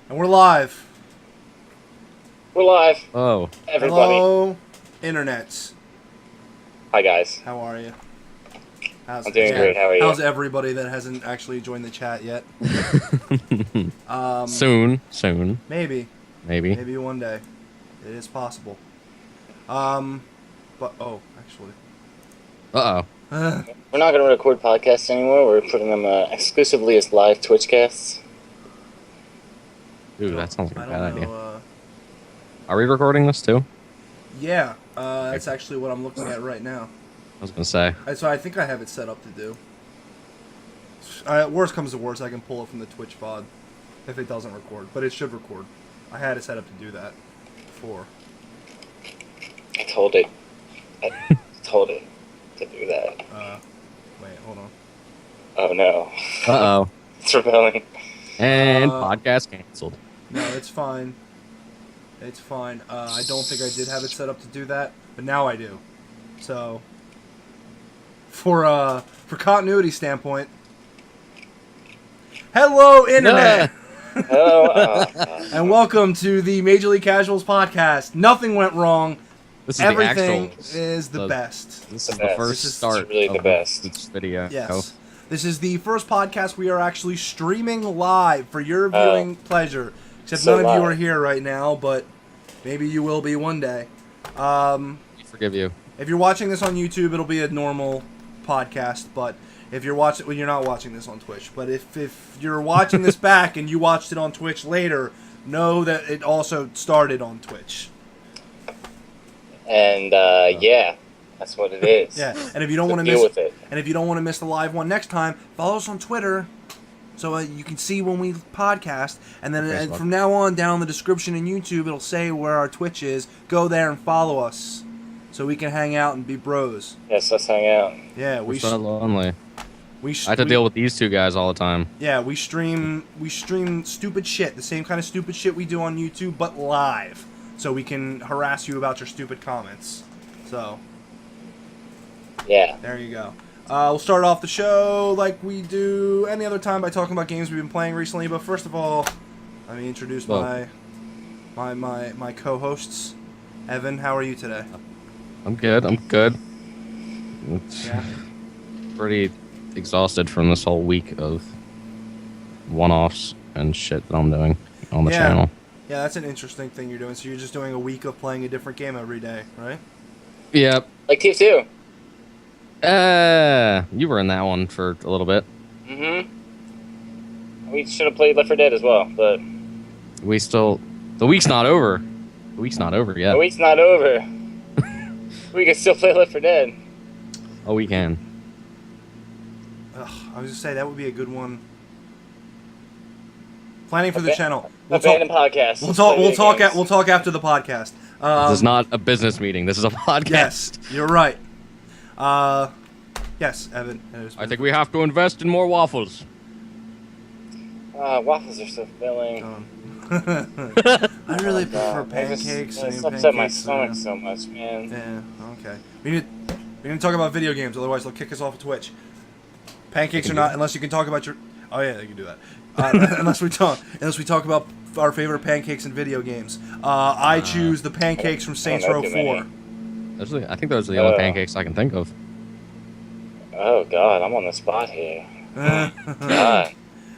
And we're live. We're live. Oh. Everybody. Hello, internets. Hi, guys. How are you? I'm doing great. How are you? How's everybody that hasn't actually joined the chat yet? Soon. Maybe Maybe. one day. It is possible. But actually. Uh-oh. We're not going to record podcasts anymore. We're putting them exclusively as live Twitch casts. Dude, that sounds like a bad idea. Know, Are we recording this too? yeah, that's actually what I'm looking at right now. I was gonna say. So I think I have it set up to do. Worst comes to worst, I can pull it from the Twitch pod if it doesn't record, but it should record. I had it set up to do that before. I told it to do that. Wait, hold on. Oh, no. Uh-oh. It's rebelling. And podcast canceled. No, it's fine. It's fine. I don't think I did have it set up to do that, but now I do. So, for continuity standpoint, hello internet, Hello. and welcome to the Major League Casuals podcast. Nothing went wrong. This is Everything the is the best. This is The the best. first This is start really of the best. this video. Yes. This is the first podcast we are actually streaming live for your viewing pleasure. Except So none of you live. are here right now, but maybe you will be one day. We forgive you. If you're watching this on YouTube, it'll be a normal podcast, but if you're watching when you're not watching this on Twitch, but if you're watching this back and you watched it on Twitch later, know that it also started on Twitch. And, yeah, that's what it is. Yeah, and if you don't So want to deal miss with it. and if you don't want to miss the live one next time, follow us on Twitter so you can see when we podcast, and then Facebook. from now on down in the description in YouTube, it'll say where our Twitch is. Go there and follow us so we can hang out and be bros. Yes, let's hang out. Yeah, We're so lonely. we I have to deal with these two guys all the time. Yeah, we stream stupid shit, the same kind of stupid shit we do on YouTube, but live, so we can harass you about your stupid comments. So, Yeah. there you go. We'll start off the show like we do any other time by talking about games we've been playing recently, but first of all, let me introduce Whoa. my co-hosts. Evan, how are you today? I'm good. Yeah. Pretty exhausted from this whole week of one-offs and shit that I'm doing on the channel. Yeah, that's an interesting thing you're doing. So you're just doing a week of playing a different game every day, right? Yep. Like TF2. You were in that one for a little bit. Mm-hmm. We should have played Left 4 Dead as well, but The week's not over. The week's not over yet. the week's not over. We can still play Left 4 Dead. Oh, we can. Ugh, I was just say that would be a good one. Planning for the channel. Abandoned podcast. We'll talk after the podcast. This is not a business meeting. This is a podcast. Yes, you're right. Yes, Evan. I think we have to invest in more waffles. Waffles are so filling. I really prefer pancakes. It's and upset my pancakes, stomach so much, man. Yeah. Okay. We need to talk about video games, otherwise they'll kick us off of Twitch. Pancakes or not, unless you can talk about your. Oh yeah, you can do that. Unless we talk about our favorite pancakes in video games. I choose the pancakes from Saints Row 4. I think those are the only pancakes I can think of. Oh God, I'm on the spot here. God.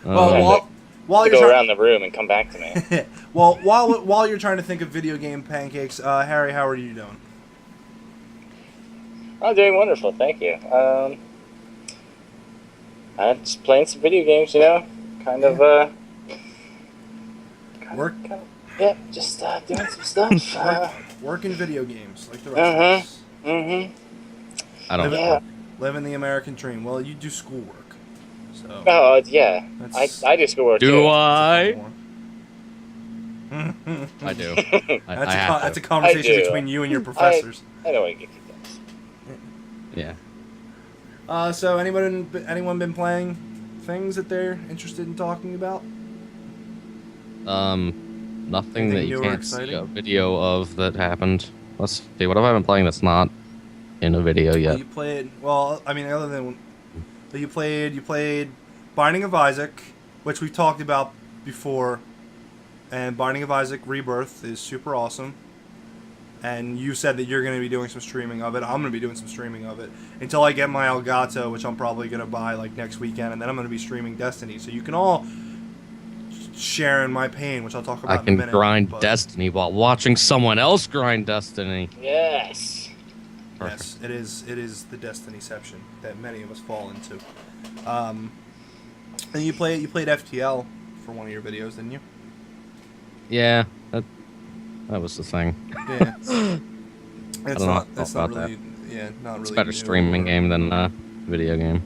Well, while To you're go around the room and come back to me. well, while you're trying to think of video game pancakes, Harry, how are you doing? I'm doing wonderful, thank you. I'm just playing some video games, you know, Work yeah, just doing some stuff. work in video games like the rest of us. I don't know. Yeah. Living the American dream. Well, you do schoolwork, so. Oh yeah, That's- I do schoolwork Do too. I? I do. That's a conversation I do. between you and your professors. I know what you get kicked out. Yeah. So anyone been playing things that they're interested in talking about? Nothing that Anything you new or can't see exciting? a video of that happened. Let's see. What have I been playing that's not in a video yet? You played. Well, I mean, other than you played Binding of Isaac, which we've talked about before. and Binding of Isaac Rebirth is super awesome. And you said that you're going to be doing some streaming of it. I'm going to be doing some streaming of it until I get my Elgato, which I'm probably going to buy like next weekend, and then I'm going to be streaming Destiny. So you can all share in my pain, which I'll talk about in a minute. I can grind Destiny while watching someone else grind Destiny. Yes. Yes, it is the Destinyception that many of us fall into. And you played FTL for one of your videos, didn't you? Yeah, that was the thing. Yeah. It's don't know not. It's not about really. Yeah, not really. It's a better new streaming or- game than a video game.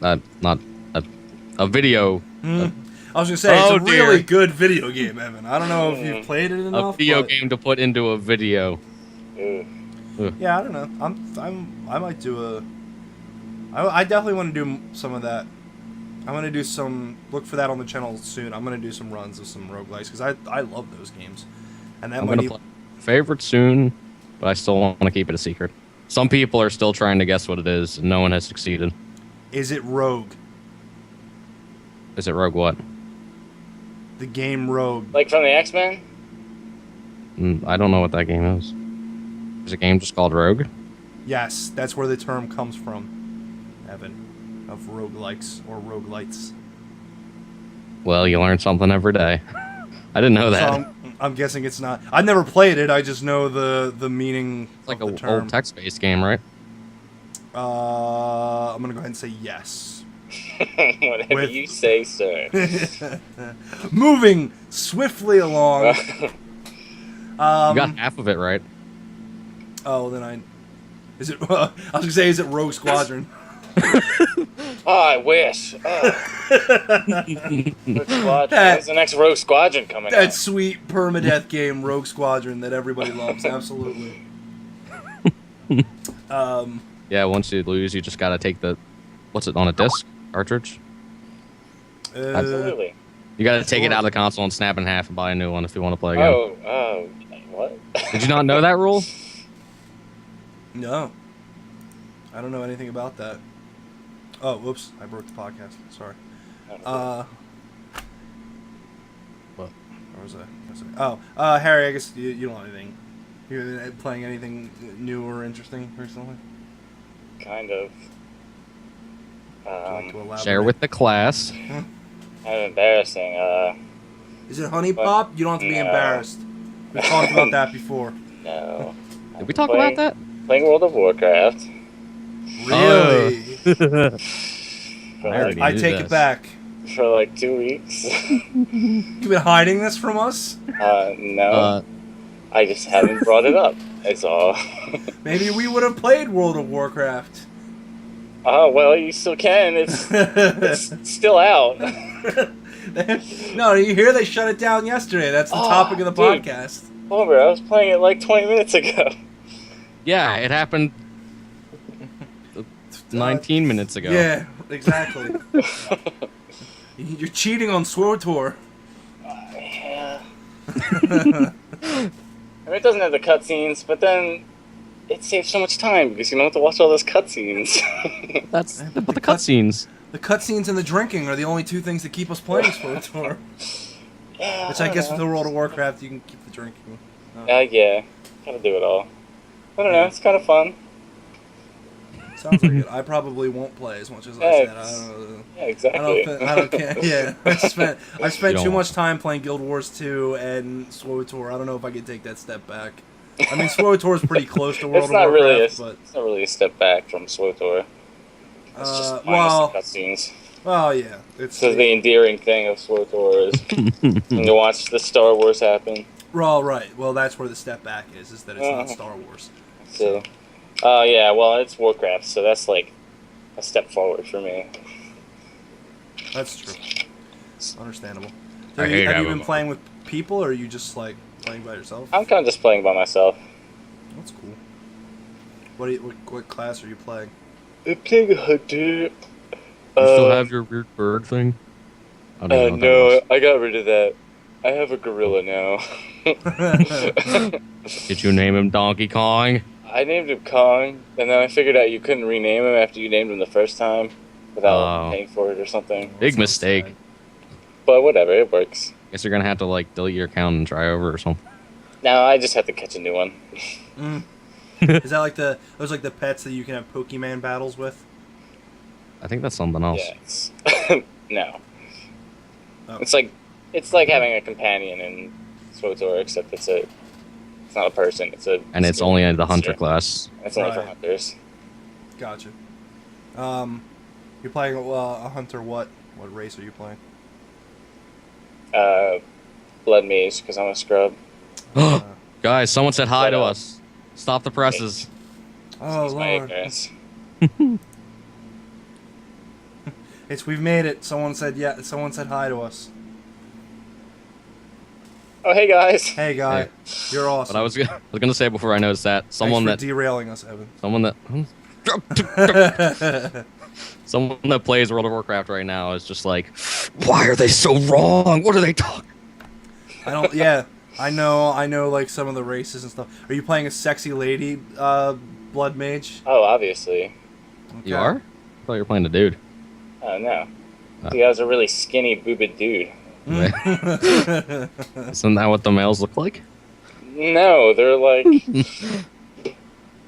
Not a video. I was gonna say Oh, it's a dear. really good video game, Evan. I don't know if you've played it enough. A video but- game to put into a video. Ugh. Yeah, I don't know. I might do a. I definitely want to do some of that. I'm gonna do some. Look for that on the channel soon. I'm gonna do some runs of some roguelikes because I love those games, and that I'm might. gonna play favorite soon, but I still want to keep it a secret. Some people are still trying to guess what it is, and no one has succeeded. Is it Rogue? Is it Rogue what? The game Rogue. Like from the X-Men? I don't know what that game is. Is a game just called Rogue? Yes, that's where the term comes from, Evan, of roguelikes or roguelites. Well, you learn something every day. I didn't know that. So I'm guessing it's not. I never played it. I just know the meaning It's like of the an term. old text-based game, right? I'm gonna go ahead and say yes. Whatever With- you say, sir. Moving swiftly along. You got half of it right. Oh, then I. Is it? I was gonna say, is it Rogue Squadron? Oh, I wish. Rogue Squadron. When's the next Rogue Squadron coming That out? sweet permadeath game, Rogue Squadron, that everybody loves. Absolutely. Yeah, once you lose, you just gotta take the... What's it, on a disc? Cartridge? Absolutely. You gotta take it out of the console and snap it in half and buy a new one if you want to play again. Oh, what? Did you not know that rule? No. I don't know anything about that. Oh, whoops! I broke the podcast. Sorry. What? Where was I? Oh, Harry. I guess you don't have anything. You're playing anything new or interesting recently? Kind of. Would you like to elaborate? Share with the class. Kind of embarrassing. Is it Honey Pop? You don't have to be No. embarrassed. We've talked about that before. No. Did we talk about that? Playing World of Warcraft. Really? For already I knew take this. it back. for like 2 weeks. You've been hiding this from us? No. I just haven't brought it up. That's all. Maybe we would have played World of Warcraft. Oh, well, you still can. It's still out. No, you hear they shut it down yesterday. That's the topic of the dude. podcast. Homer, I was playing it like 20 minutes ago. Yeah, it happened 19 minutes ago. Yeah, exactly. You're cheating on SWTOR. Yeah. I mean, it doesn't have the cutscenes, but then it saves so much time because you don't have to watch all those cutscenes. That's but the cutscenes. The cutscenes and the drinking are the only two things that keep us playing SWTOR. Yeah, Which I guess don't with the know. World of Warcraft, you can keep the drinking. Yeah, gotta do it all. I don't know, it's kind of fun. Sounds like it. I probably won't play as much as I Yeah, said. I don't. Yeah, exactly. I don't care. Yeah, I spent You don't too much want- time playing Guild Wars 2 and SWTOR. I don't know if I can take that step back. I mean, SWTOR is pretty close to World It's of not Warcraft, really but it's not really a step back from SWTOR. It's just well, minus the cutscenes. well, yeah, it's So the endearing thing of SWTOR is when you watch the Star Wars happen. well, right. Well, that's where the step back is that it's not Star Wars. So, yeah, well, it's Warcraft, so that's like a step forward for me. That's true. Understandable. So I hate have you having been playing with people, or are you just like playing by yourself? I'm kind of just playing by myself. That's cool. What class are you playing? I'm playing a hunter. You still have your weird bird thing? I don't know no, what I got rid of that. I have a gorilla now. that was. Did you name him Donkey Kong? I named him Kong, and then I figured out you couldn't rename him after you named him the first time without Oh. paying for it or something. Big Sounds mistake. sad. But whatever, it works. Guess you're gonna have to like delete your account and try over or something. No, I just have to catch a new one. Is that like those like the pets that you can have Pokemon battles with? I think that's something else. Yes. No. Oh. It's like having a companion in SWTOR, except it's not a person. And it's only in the hunter monster. class. It's only for Right. hunters. Gotcha. You're playing a hunter. What race are you playing? Blood mage, because I'm a scrub. Guys, someone said hi to Shut up. us. Stop the presses. Oh Excuse my Lord! ignorance. We've made it. Someone said yeah. Someone said hi to us. Oh, hey guys. Hey guy, you're awesome. But I was gonna say before I noticed that someone Thanks that for derailing us, Evan. someone that plays World of Warcraft right now is just like, why are they so wrong? What are they talking? I don't. Yeah, I know. Like some of the races and stuff. Are you playing a sexy lady, blood mage? Oh, obviously. Okay. You are? I thought you were playing a dude. Oh no. The guy's a really skinny, boobed dude. Isn't that what the males look like? No, they're like.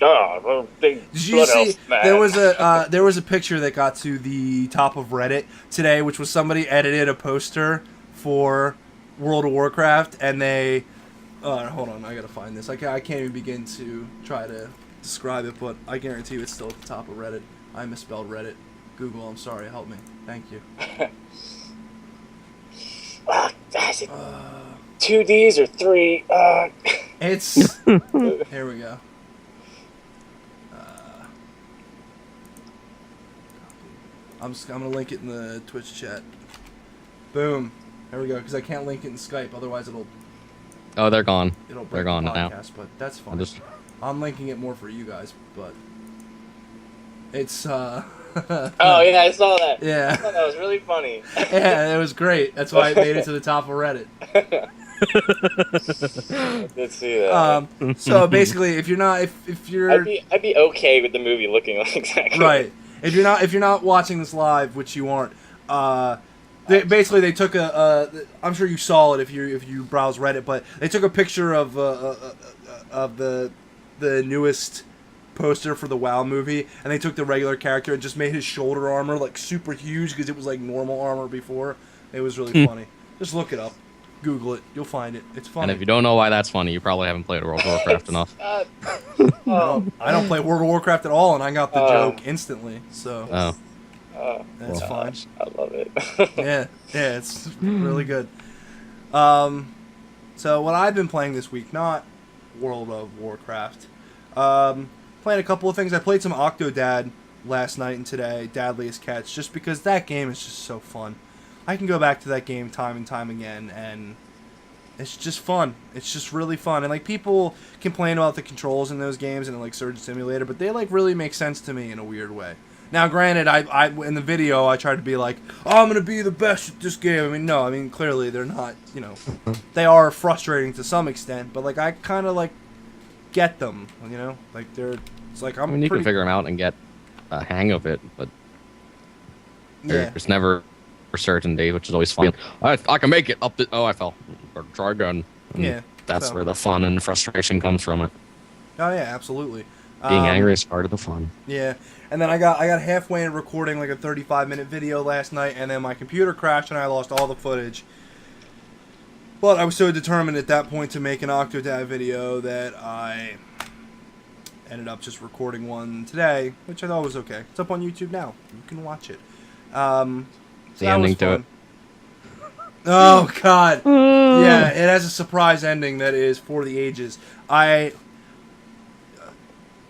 Oh, big Did you blood see? elf man. There was a picture that got to the top of Reddit today, which was somebody edited a poster for World of Warcraft, and they. Hold on, I gotta find this. I can't even begin to try to describe it, but I guarantee you it's still at the top of Reddit. I misspelled Reddit. Google, I'm sorry, help me. Thank you. Is it 2 Ds or 3? It's here we go. I'm gonna link it in the Twitch chat. Boom. There we go. Because I can't link it in Skype, otherwise it'll Oh, they're gone. break They're gone the now. podcast. But that's fine. I'll just I'm linking it more for you guys, but it's Oh yeah, I saw that. I yeah. thought that was really funny. Yeah, it was great. That's why it made it to the top of Reddit. I did see that. So basically, if you're I'd be okay with the movie looking like exactly right, if you're not watching this live, which you aren't, they took I'm sure you saw it if you browse Reddit, but they took a picture of the newest poster for the WoW movie, and they took the regular character and just made his shoulder armor like super huge because it was like normal armor before. It was really funny. Just look it up. Google it. You'll find it. It's funny. and if you don't know why that's funny, you probably haven't played World of Warcraft enough. No, I don't play World of Warcraft at all, and I got the joke instantly. So that's well. fine. I love it. Yeah, it's really good. So what I've been playing this week, not World of Warcraft, playing a couple of things. I played some Octodad last night and today, Dadliest Catch, just because that game is just so fun. I can go back to that game time and time again, and it's just fun. It's just really fun. And like people complain about the controls in those games and like Surgeon Simulator, but they like really make sense to me in a weird way. Now, granted, I in the video I tried to be like, oh, I'm gonna be the best at this game. I mean, no, I mean clearly they're not. You know, they are frustrating to some extent, but like I kind of like get them. You know, like they're. It's like I mean, you can figure them out and get a hang of it, but Yeah. there's never for certainty, which is always fun. I can make it up. Oh, I fell. Or try again. And Yeah, that's so- where the fun and frustration comes from it. Oh yeah, absolutely. Being angry is part of the fun. Yeah, and then I got halfway in recording like a 35-minute video last night, and then my computer crashed and I lost all the footage. But I was so determined at that point to make an Octodad video that I ended up just recording one today, which I thought was okay. It's up on YouTube now. You can watch it. The ending to it. Oh God! Yeah, it has a surprise ending that is for the ages.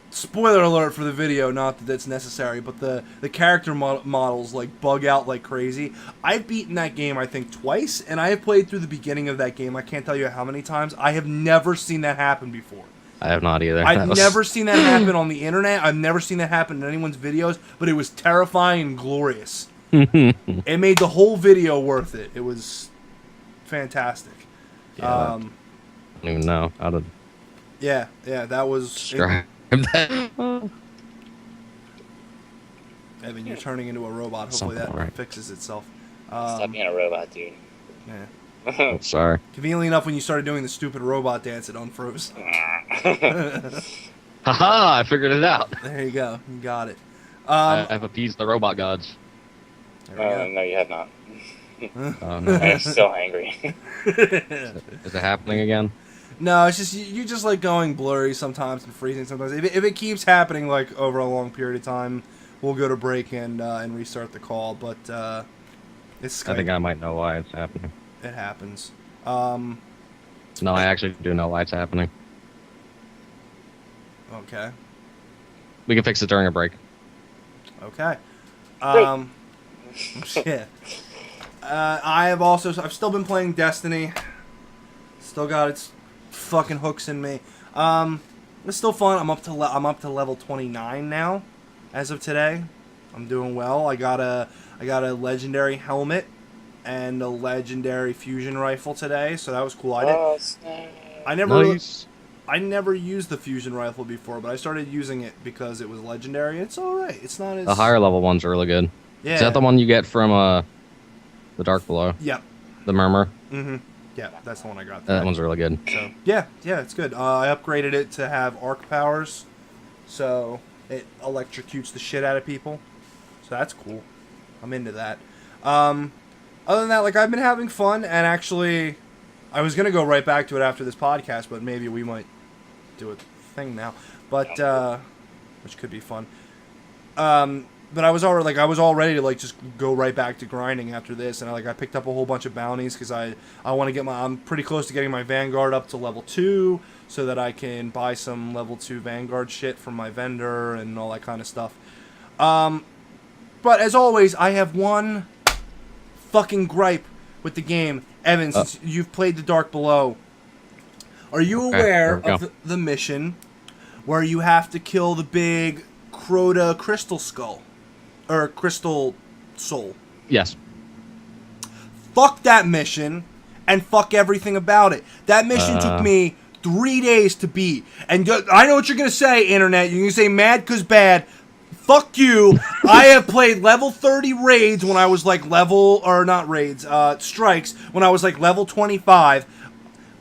Spoiler alert for the video, not that that's necessary, but the character models like bug out like crazy. I've beaten that game I think twice, and I have played through the beginning of that game. I can't tell you how many times. I have never seen that happen before. I have not either. I've never seen that happen on the internet. I've never seen that happen in anyone's videos, but it was terrifying and glorious. It made the whole video worth it. It was fantastic. Yeah, I don't even know how to Yeah, that was... describe that. I mean, you're turning into a robot. Hopefully Something, that right. fixes itself. Stop being a robot, dude. Yeah. Oh, sorry. Conveniently enough, when you started doing the stupid robot dance, it unfroze. Haha! I figured it out. There you go. You got it. I've appeased the robot gods. There we go. No, you have not. Oh no. I'm still angry. Is it happening again? No, it's just you just like going blurry sometimes and freezing sometimes. If it keeps happening like over a long period of time, we'll go to break and restart the call. But it's Skype. I think I might know why it's happening. It happens. No, I actually do know why it's happening. Okay. We can fix it during a break. Okay. Shit. I've still been playing Destiny. Still got its fucking hooks in me. It's still fun. I'm up to level 29 now, as of today. I'm doing well. I got a legendary helmet and a legendary fusion rifle today, so that was cool. I never used the fusion rifle before, but I started using it because it was legendary. It's all right. It's not as The higher level ones are really good. Yeah. Is that the one you get from the Dark Below? Yep. The Murmur? Mm-hmm. Yeah, that's the one I got. That one's really good. So yeah, it's good. I upgraded it to have arc powers, so it electrocutes the shit out of people. So that's cool. I'm into that. Other than that, like I've been having fun, and actually, I was gonna go right back to it after this podcast, but maybe we might do a thing now. But which could be fun. But I was all ready to like just go right back to grinding after this, and I picked up a whole bunch of bounties because I want to get I'm pretty close to getting my Vanguard up to level 2 so that I can buy some level 2 Vanguard shit from my vendor and all that kind of stuff. But as always, I have one fucking gripe with the game. Evan, since you've played the Dark Below, are you aware of the mission where you have to kill the big Crota crystal skull? Or crystal soul? Yes. Fuck that mission, and fuck everything about it. That mission took me 3 days to beat. And I know what you're going to say, Internet. You're going to say mad 'cause bad. Fuck you. I have played level 30 raids when I was like strikes, when I was like level 25.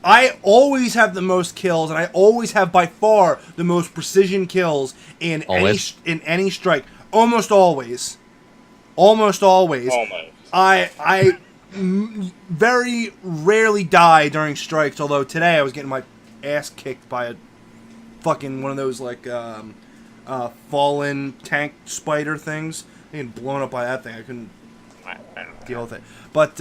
I always have the most kills, and I always have by far the most precision kills in any strike. Almost always. I very rarely die during strikes, although today I was getting my ass kicked by a fucking one of those like fallen tank spider things. Getting blown up by that thing. I couldn't deal with it. But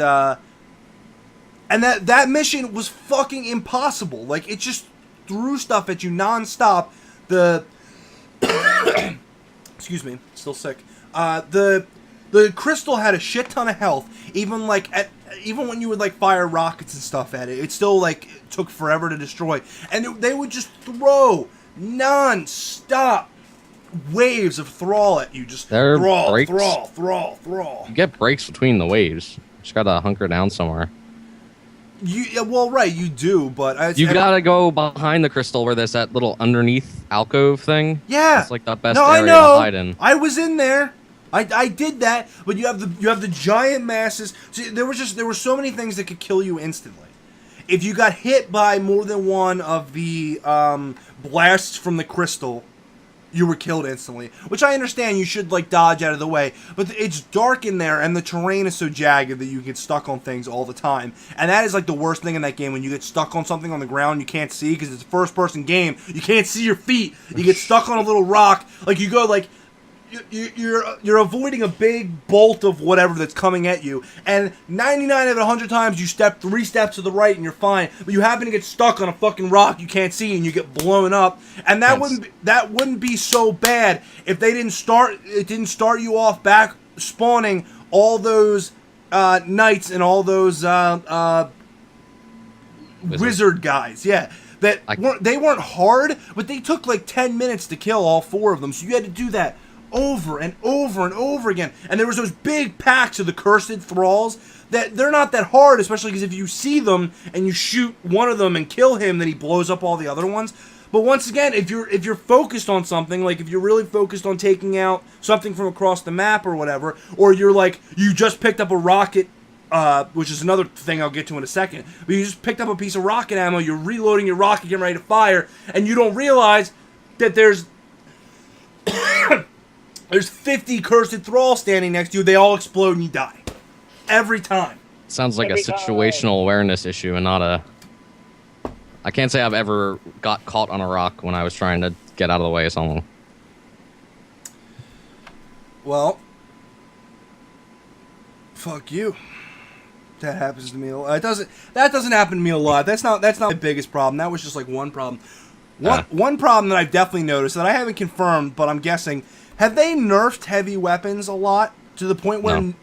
and that mission was fucking impossible. Like it just threw stuff at you nonstop. Excuse me, still sick. The crystal had a shit ton of health. Even when you would like fire rockets and stuff at it, it still like took forever to destroy. And they would just throw non-stop waves of thrall at you. Just thrall. You get breaks between the waves. Just gotta hunker down somewhere. You do, but you gotta go behind the crystal where there's that little underneath alcove thing. Yeah, it's like the best area to hide in. I was in there. I did that, but you have the giant masses. See, there were so many things that could kill you instantly. If you got hit by more than one of the blasts from the crystal, you were killed instantly. Which I understand you should like dodge out of the way, but it's dark in there and the terrain is so jagged that you get stuck on things all the time. And that is like the worst thing in that game, when you get stuck on something on the ground you can't see because it's a first-person game. You can't see your feet. You get stuck on a little rock. Like you go like you're avoiding a big bolt of whatever that's coming at you, and 99 of 100 times you step 3 steps to the right and you're fine, but you happen to get stuck on a fucking rock you can't see and you get blown up. And that wouldn't be so bad if they didn't start you off back spawning all those knights and all those wizard guys. Yeah. They weren't hard, but they took like 10 minutes to kill all 4 of them, so you had to do that over and over and over again. And there was those big packs of the cursed thralls that they're not that hard, especially because if you see them and you shoot one of them and kill him, then he blows up all the other ones. But once again, if you're focused on something, like if you're really focused on taking out something from across the map or whatever, or you're like, you just picked up a rocket which is another thing I'll get to in a second. But you just picked up a piece of rocket ammo, you're reloading your rocket, getting ready to fire, and you don't realize that there's 50 cursed thralls standing next to you. They all explode and you die. Every time. Sounds like Every a situational awareness issue and not a... I can't say I've ever got caught on a rock when I was trying to get out of the way of someone. Well, fuck you. That happens to me a lot. That doesn't happen to me a lot. That's not my biggest problem. That was just like one problem. One problem that I've definitely noticed that I haven't confirmed, but I'm guessing, have they nerfed heavy weapons a lot to the point where No.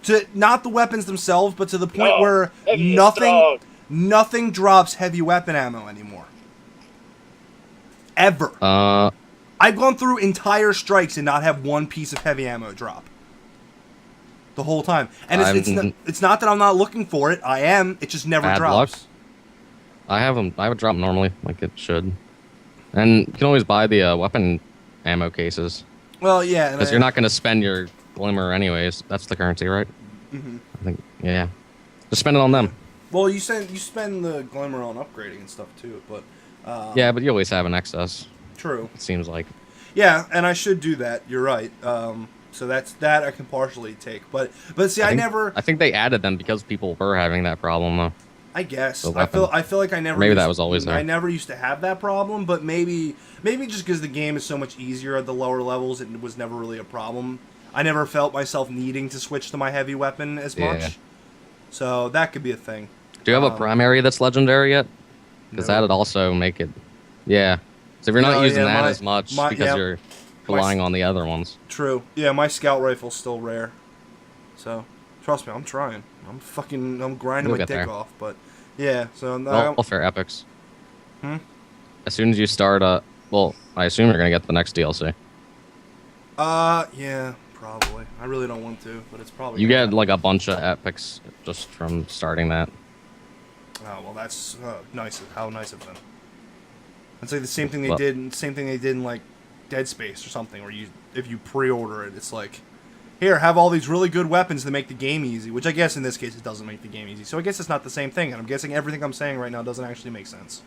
to not the weapons themselves, but to the point where heavy is nothing strong. nothing drops heavy weapon ammo anymore. Ever. I've gone through entire strikes and not have one piece of heavy ammo drop. The whole time. And it's not that I'm not looking for it. I am. It just never Bad drops. luck. I have them. I would drop normally, like it should. And you can always buy the weapon ammo cases. Well, yeah. Because you're not going to spend your glimmer anyways. That's the currency, right? Mm-hmm. I think, yeah. Just spend it on them. Well, you spend the glimmer on upgrading and stuff too, but... Yeah, but you always have an excess. True. It seems like. Yeah, and I should do that. You're right. So that I can partially take, but see, I think they added them because people were having that problem, though. I guess The I feel weapon. like I never. Maybe that was always there. I never used to have that problem, but maybe just because the game is so much easier at the lower levels, it was never really a problem. I never felt myself needing to switch to my heavy weapon as much, so that could be a thing. Do you have a primary that's legendary yet? Because No. that'd also make it. Yeah. So if you're not No, using yeah, that my- as much my- because yeah. you're relying on the other ones. True. Yeah, my scout rifle's still rare, so trust me, I'm trying. I'm grinding You'll my get dick there. off, but yeah. So Well, fair epics. Hmm? As soon as you start, well, I assume you're gonna get the next DLC. Yeah, probably. I really don't want to, but it's probably. You gonna get like a bunch of epics just from starting that. Oh well, that's nice. How nice of them. It's like the same thing they Well- did. Same thing they did in like Dead Space or something, where if you pre-order it, it's like, here, have all these really good weapons that make the game easy. Which I guess in this case it doesn't make the game easy. So I guess it's not the same thing. And I'm guessing everything I'm saying right now doesn't actually make sense.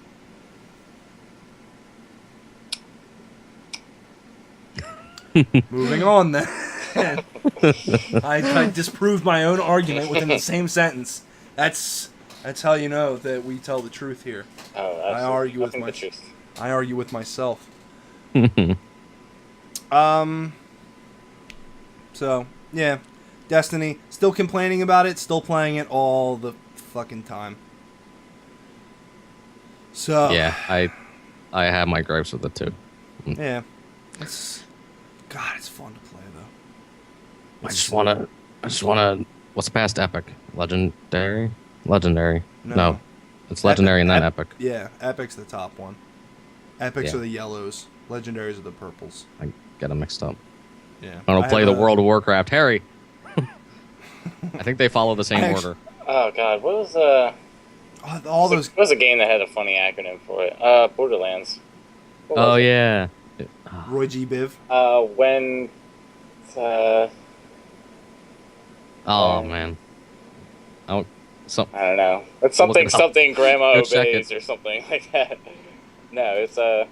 Moving on then. I disproved my own argument within the same sentence. That's how you know that we tell the truth here. Oh, I absolutely. argue with Nothing my but truth. I argue with myself. So yeah, Destiny. Still complaining about it. Still playing it all the fucking time. So Yeah, I have my gripes with it too. yeah, it's fun to play though. I just wanna. What's past epic? Legendary? Legendary. No. It's legendary and then epic. Yeah, Epic's the top one. Epics Yeah. are the yellows. Legendaries are the purples. I get them mixed up. Yeah. I don't play have the a- World of Warcraft. Harry. I think they follow the same I order. Oh god, what was All those. What was a game that had a funny acronym for it? Borderlands. What Oh was it? yeah. Roy G. Biv. When Oh man. I don't know. It's Look something it up. something Grandma Go check obeys or something like that. No, it's when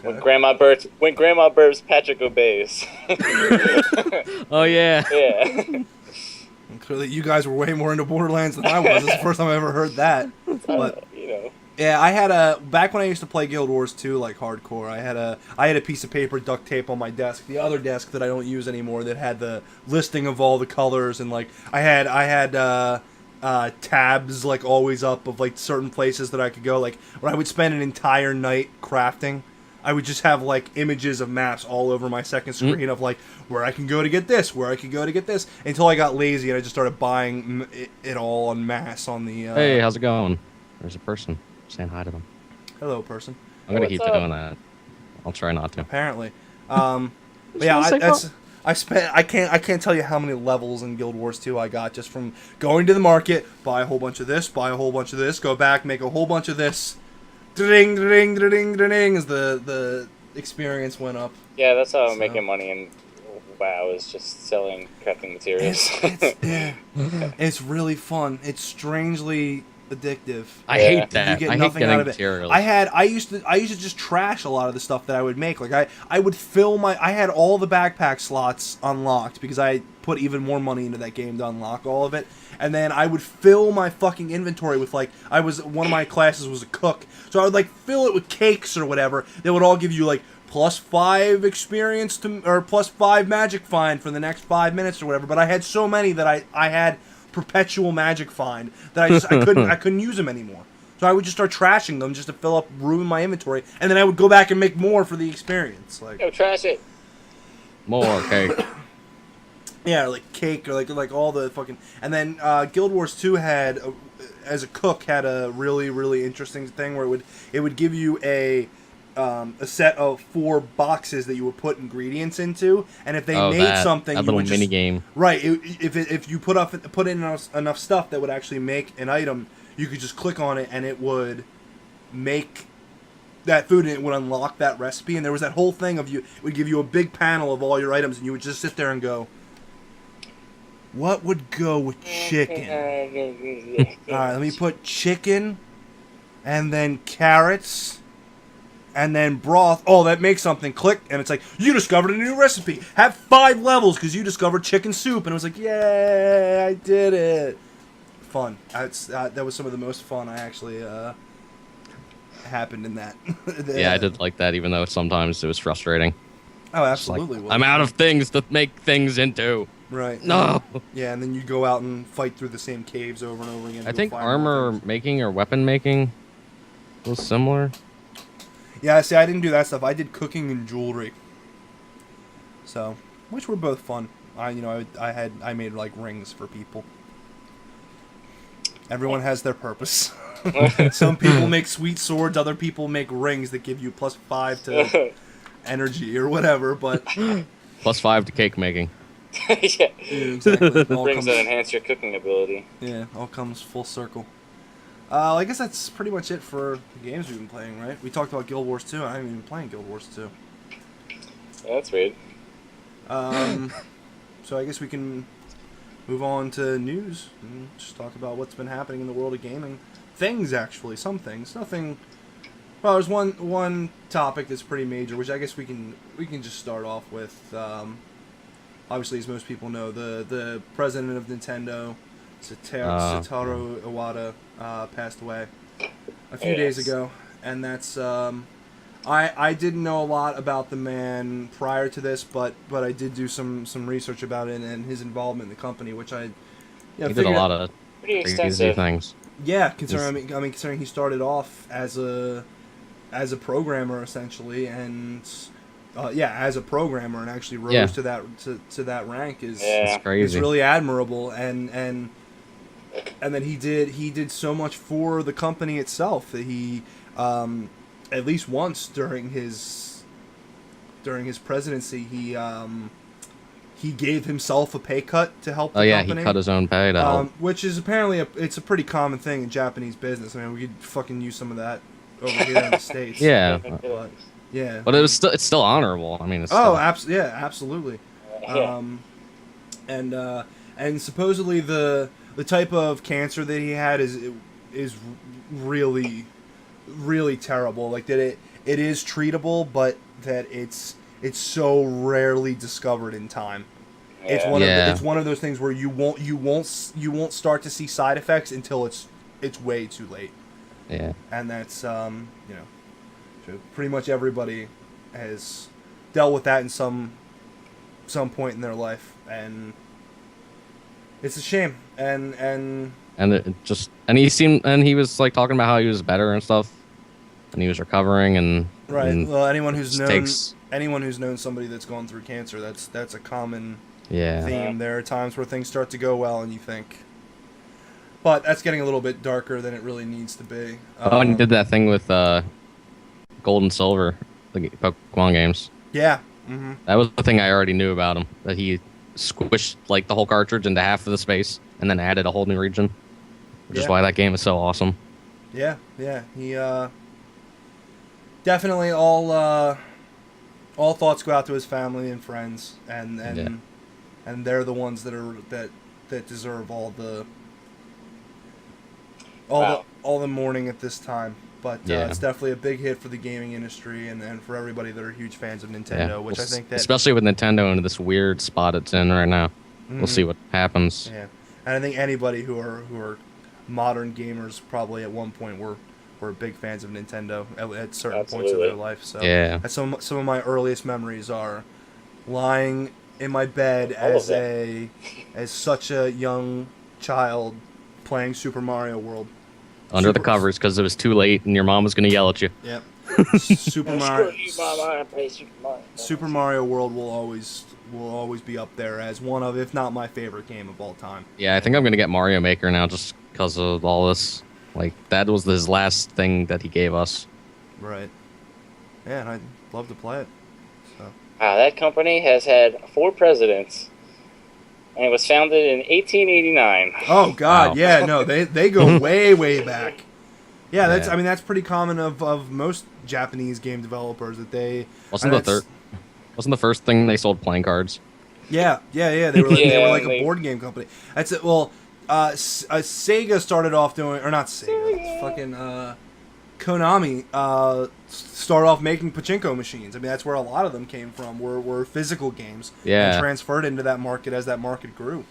Okay. Grandma burps, Patrick obeys. Oh yeah. Yeah. Clearly, you guys were way more into Borderlands than I was. It's the first time I ever heard that. But You know. yeah, I had back when I used to play Guild Wars 2 like hardcore. I had a piece of paper duct tape on my desk, the other desk that I don't use anymore, that had the listing of all the colors, and like I had tabs like always up of like certain places that I could go. Like when I would spend an entire night crafting, I would just have like images of maps all over my second screen of like where I can go to get this, where I could go to get this, until I got lazy and I just started buying it all en masse on the. Hey, how's it going? There's a person. Saying hi to them. Hello, person. I'm gonna What's keep up? doing that. I'll try not to. Apparently, but yeah, I can't tell you how many levels in Guild Wars 2 I got just from going to the market, buy a whole bunch of this, buy a whole bunch of this, go back, make a whole bunch of this. Ding, ding, ding, ding, ding, as the experience went up. Yeah, that's how I'm So. making money in WoW is just selling crafting materials. It's really fun. It's strangely addictive. I Yeah. hate that. You get I hate nothing getting out of it. materials. I used to just trash a lot of the stuff that I would make. Like I would fill I had all the backpack slots unlocked because I put even more money into that game to unlock all of it. And then I would fill my fucking inventory with one of my classes was a cook. So I would like fill it with cakes or whatever that would all give you like +5 experience or +5 magic find for the next 5 minutes or whatever. But I had so many that I had perpetual magic find that I couldn't use them anymore. So I would just start trashing them just to ruin my inventory, and then I would go back and make more for the experience. Like, Go trash it. More cake. yeah, like cake or like all the fucking. And then Guild Wars 2 had, as a cook, had a really really interesting thing where it would give you a set of 4 boxes that you would put ingredients into, and if they made something, that you little would just, mini game. right. If you put in enough stuff that would actually make an item, you could just click on it and it would make that food, and it would unlock that recipe. And there was that whole thing of it would give you a big panel of all your items, and you would just sit there and go, what would go with chicken? All right, let me put chicken, and then carrots. And then broth. Oh, that makes something. Click, and it's like, you discovered a new recipe. Have 5 levels because you discovered chicken soup. And it was like, yay, I did it. Fun. That was some of the most fun I actually happened in that. Yeah, I did like that, even though sometimes it was frustrating. Oh, absolutely. Like, I'm out of things to make things into. Right. No. Yeah, and then you go out and fight through the same caves over and over again. I to think find more armor things. making or weapon making was similar. Yeah, see, I didn't do that stuff. I did cooking and jewelry. So, which were both fun. I made like rings for people. Everyone has their purpose. Some people make sweet swords. Other people make rings that give you +5 to energy or whatever. But +5 to cake making. Yeah. yeah, exactly. It all Rings comes, that enhance your cooking ability. yeah, all comes full circle. I guess that's pretty much it for the games we've been playing, right? We talked about Guild Wars 2. I haven't even been playing Guild Wars 2. Yeah, that's weird. So I guess we can move on to news and just talk about what's been happening in the world of gaming. Things, actually. Some things. Nothing... Well, there's one topic that's pretty major, which I guess we can just start off with. Obviously, as most people know, the president of Nintendo, Satoru Iwata, passed away a few days ago, and that's I didn't know a lot about the man prior to this, but I did do some research about it and his involvement in the company, which I He did a lot of Pretty crazy extensive. things. yeah, considering he started off as a programmer essentially, and as a programmer, and actually rose to that rank is Yeah. It's crazy. is really admirable, and then he did so much for the company itself that he at least once during his presidency he gave himself a pay cut to help the company. He cut his own pay to help. Which is apparently it's a pretty common thing in Japanese business. I mean, we could fucking use some of that over here in the States. Yeah, But, yeah. but it's still honorable. I mean, it's Oh, still, absolutely. Yeah. And supposedly the type of cancer that he had is really really terrible. Like that it is treatable, but that it's so rarely discovered in time. It's one of those things where you won't start to see side effects until it's way too late. Yeah. And that's so pretty much everybody has dealt with that in some point in their life, and it's a shame. And he was like talking about how he was better and stuff, and he was recovering and right. and Well, anyone who's takes- known somebody that's gone through cancer, that's a common yeah. theme. There are times where things start to go well, and you think, but that's getting a little bit darker than it really needs to be. Oh, and he did that thing with Gold and Silver, the Pokemon games. Yeah. Mm-hmm. That was the thing I already knew about him. That he squished like the whole cartridge into half of the space and then added a whole new region, which is why that game is so awesome. Yeah. He definitely all All thoughts go out to his family and friends, and Yeah. and they're the ones that deserve all the mourning at this time. But Yeah. it's definitely a big hit for the gaming industry and for everybody that are huge fans of Nintendo, Yeah. which I think that especially with Nintendo in this weird spot it's in right now. We'll see what happens. yeah. And I think anybody who are modern gamers probably at one point were big fans of Nintendo at certain points of Absolutely. their life. So Yeah. that's some of my earliest memories are lying in my bed All of as them. as such a young child playing Super Mario World. Under the Super- covers because it was too late and your mom was going to yell at you. Yep. Super Mario. Screw you, Mama, I play Super Mario. Super Mario World will always be up there as one of, if not my favorite game of all time. Yeah, I think I'm going to get Mario Maker now just because of all this. Like, that was his last thing that he gave us. Right. Yeah, and I'd love to play it. So. That company has had 4 presidents, and it was founded in 1889. Oh God, Wow. yeah, no, they go way back. Yeah, that's Yeah. I mean that's pretty common of most Japanese game developers that they Wasn't and that's- Wasn't the first thing they sold playing cards? Yeah. They were like, they were like a they- board game company. That's it. Well, Sega started off doing, or not Sega, fucking Konami started off making pachinko machines. I mean, that's where a lot of them came from. Were physical games. Yeah. And transferred into that market as that market grew.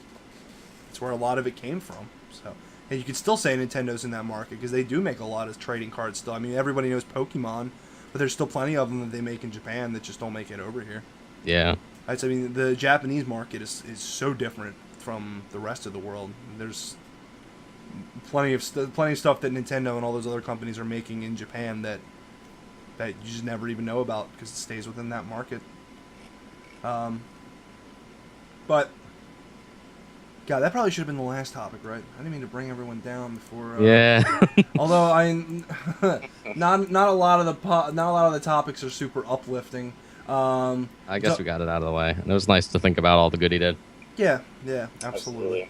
That's where a lot of it came from. So, and you could still say Nintendo's in that market because they do make a lot of trading cards still. I mean, everybody knows Pokemon, but there's still plenty of them that they make in Japan that just don't make it over here. Yeah. I mean, the Japanese market is so different from the rest of the world. There's plenty of stuff that Nintendo and all those other companies are making in Japan that you just never even know about because it stays within that market. But God, that probably should have been the last topic, right? I didn't mean to bring everyone down before. Yeah. Although not a lot of the topics are super uplifting. I guess we got it out of the way. And it was nice to think about all the good he did. Yeah, absolutely.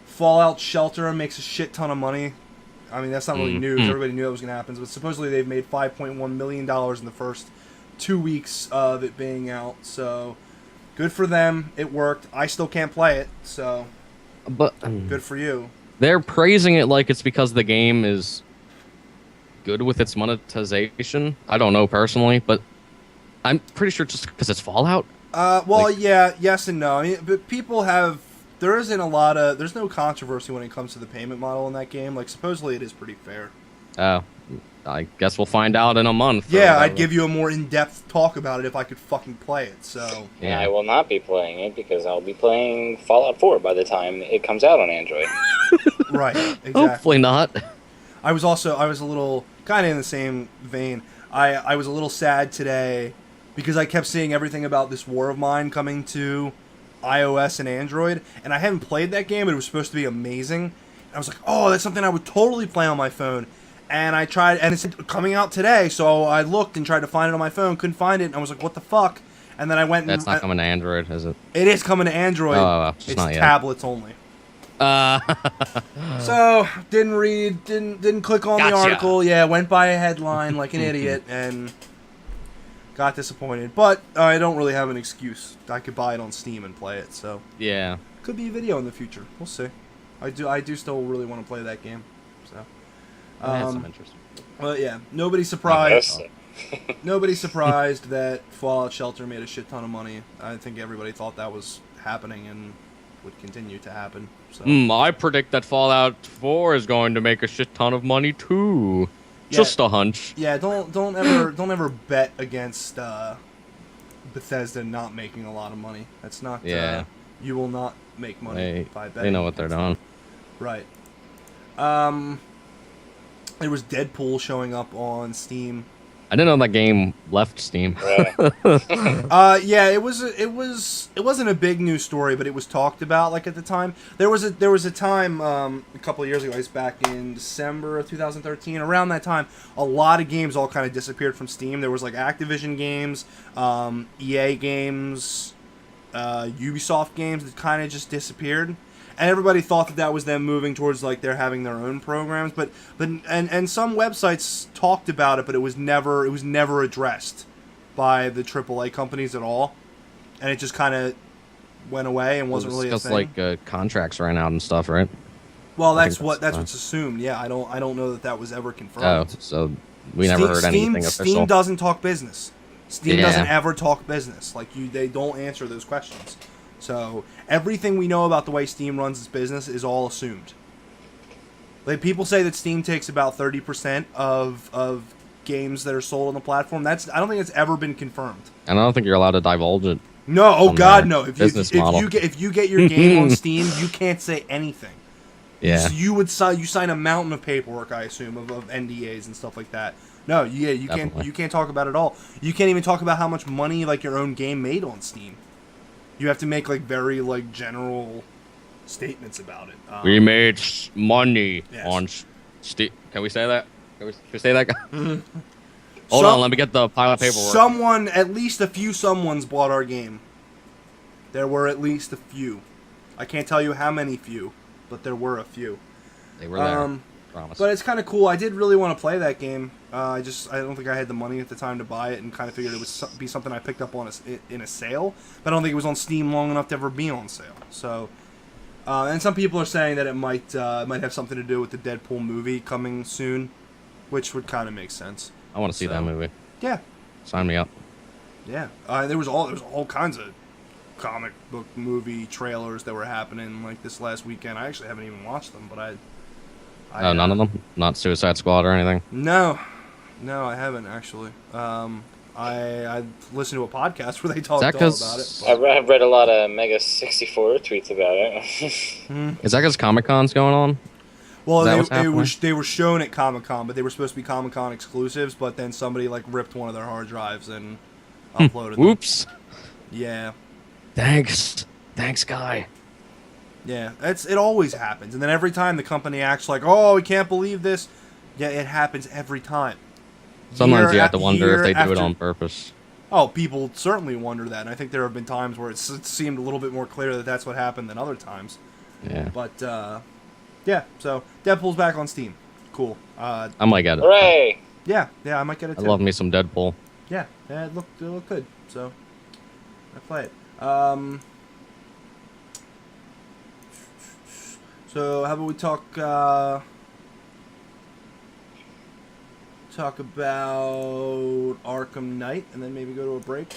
Fallout Shelter makes a shit ton of money. I mean, that's not really news. Everybody knew that was going to happen. But supposedly they've made $5.1 million in the first 2 weeks of it being out. So good for them. It worked. I still can't play it. So But good for you. they're praising it like it's because the game is good with its monetization. I don't know personally, but I'm pretty sure just because it's Fallout. Well, Like- yeah, yes and no. I mean, but there's no controversy when it comes to the payment model in that game. Like, supposedly it is pretty fair. I guess we'll find out in a month. or Yeah, I'd whatever. give you a more in-depth talk about it if I could fucking play it. So, And I will not be playing it because I'll be playing Fallout 4 by the time it comes out on Android. right, exactly. Hopefully not. I was a little kind of in the same vein. I was a little sad today because I kept seeing everything about this War of Mine coming to iOS and Android, and I haven't played that game, but it was supposed to be amazing. And I was like, oh, that's something I would totally play on my phone. And I tried, and it's coming out today, so I looked and tried to find it on my phone, couldn't find it, and I was like, what the fuck? And then I went That's and not coming to Android, is it? it is coming to Android. Oh, just it's not yet. tablets only. So didn't click on the Gotcha. article. Yeah, went by a headline like an idiot and got disappointed. But I don't really have an excuse. I could buy it on Steam and play it. So Yeah. could be a video in the future. We'll see. I do still really want to play that game. So, I had some interest. but yeah, nobody's surprised. Yes. Nobody's surprised that Fallout Shelter made a shit ton of money. I think everybody thought that was happening and would continue to happen. So. I predict that Fallout 4 is going to make a shit ton of money too. Yeah. Just a hunch. Yeah, don't ever bet against Bethesda not making a lot of money. That's not. Yeah. You will not make money by betting. They know what they're doing. Right. There was Deadpool showing up on Steam. I didn't know that game left Steam. Really? Yeah, it wasn't a big news story, but it was talked about like at the time. There was a time a couple of years ago, it's back in December of 2013. Around that time, a lot of games all kind of disappeared from Steam. There was like Activision games, EA games, Ubisoft games that kind of just disappeared. and everybody thought that was them moving towards like they're having their own programs, but some websites talked about it, but it was never addressed by the AAA companies at all, and it just kind of went away and wasn't really a just thing. like contracts ran out and stuff, right? Well, that's what's assumed. Yeah, I don't know that was ever confirmed. Oh, so we never heard anything official. Steam doesn't talk business. Steam Yeah. doesn't ever talk business. Like they don't answer those questions. So everything we know about the way Steam runs its business is all assumed. Like people say that Steam takes about 30% of games that are sold on the platform. I don't think it's ever been confirmed. And I don't think you're allowed to divulge it. No, oh on God, their no. If business you model. get your game on Steam, you can't say anything. Yeah. You sign a mountain of paperwork, I assume, of NDAs and stuff like that. No, you can't talk about it at all. You can't even talk about how much money like your own game made on Steam. You have to make like very like general statements about it. We made money Yes. on Steam. Can we say that? Should we say that? Mm-hmm. Hold on, let me get the pile of paperwork. At least a few someones bought our game. There were at least a few. I can't tell you how many few, but there were a few. They were there. Promise. But it's kind of cool. I did really want to play that game. I don't think I had the money at the time to buy it, and kind of figured it would be something I picked up on in a sale. But I don't think it was on Steam long enough to ever be on sale. So, and some people are saying that it might have something to do with the Deadpool movie coming soon, which would kind of make sense. I want to see that movie. Yeah, Sign me up. yeah. There was all kinds of comic book movie trailers that were happening like this last weekend. I actually haven't even watched them, but I None of them? Not Suicide Squad or anything? No, I haven't actually. I listened to a podcast where they talked all about it. I've read a lot of Mega 64 tweets about it. Is that because Comic Con's going on? Well, Is that what's they were shown at Comic Con, but they were supposed to be Comic Con exclusives. But then somebody like ripped one of their hard drives and uploaded them. Whoops. Yeah, Thanks, guy. yeah. It always happens, and then every time the company acts like, "Oh, we can't believe this." Yeah, it happens every time. Sometimes Year you have to a- wonder year if they do it after- on purpose. Oh, people certainly wonder that, and I think there have been times where it seemed a little bit more clear that that's what happened than other times. Yeah. But yeah, so Deadpool's back on Steam. Cool. I might get it. Hooray! Yeah, I might get it I too. love me some Deadpool. Yeah, it looked good. So I play it. So how about we talk about Arkham Knight and then maybe go to a break.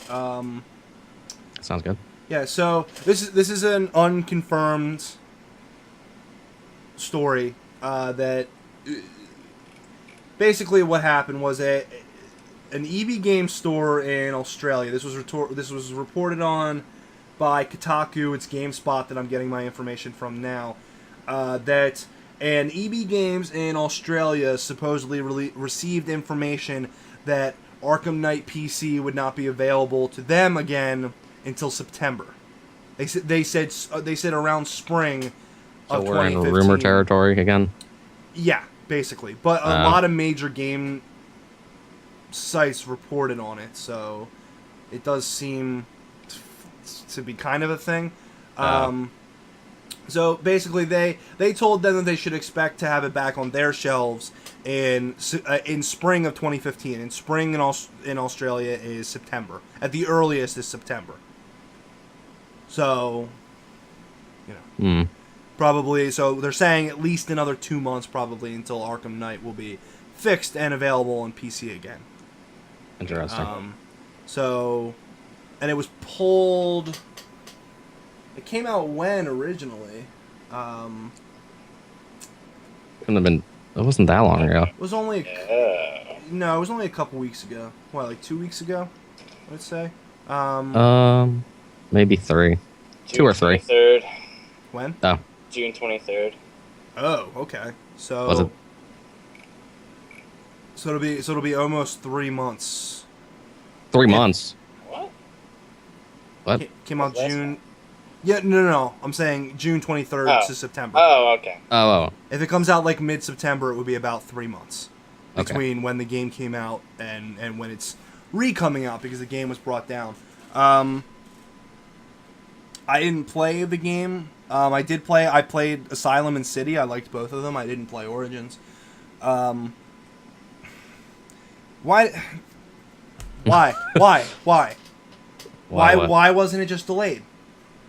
Sounds good. Yeah, so this is an unconfirmed story that basically what happened was an EB Games store in Australia. This was reported on by Kotaku. It's GameSpot that I'm getting my information from now. That an EB Games in Australia supposedly received information that Arkham Knight PC would not be available to them again until September. They said around spring So of we're in 2015. rumor territory again. Yeah, basically. But a lot of major game sites reported on it, so it does seem to be kind of a thing. So basically, they told them that they should expect to have it back on their shelves in spring of 2015. And spring in Australia is September. At the earliest is September. So, probably. So they're saying at least another 2 months probably until Arkham Knight will be fixed and available on PC again. Interesting. And it was pulled. It came out when originally? Couldn't have been. It wasn't that long ago. It was only Yeah. no, it was only a couple weeks ago. What, like 2 weeks ago? I'd say. Maybe 3. 2 or 3. 23rd. When? Oh, June 23rd. Oh, okay. So was it? So it'll be almost 3 months. 3 Yeah. months. What? What? Came out Last June. Yeah, no. I'm saying June 23rd Oh. to September. Oh, okay. Oh. If it comes out like mid-September, it would be about 3 months Okay. between when the game came out and when it's re-coming out because the game was brought down. I didn't play the game I did play. I played Asylum and City. I liked both of them. I didn't play Origins. Why? Why? Why? Why wasn't it just delayed?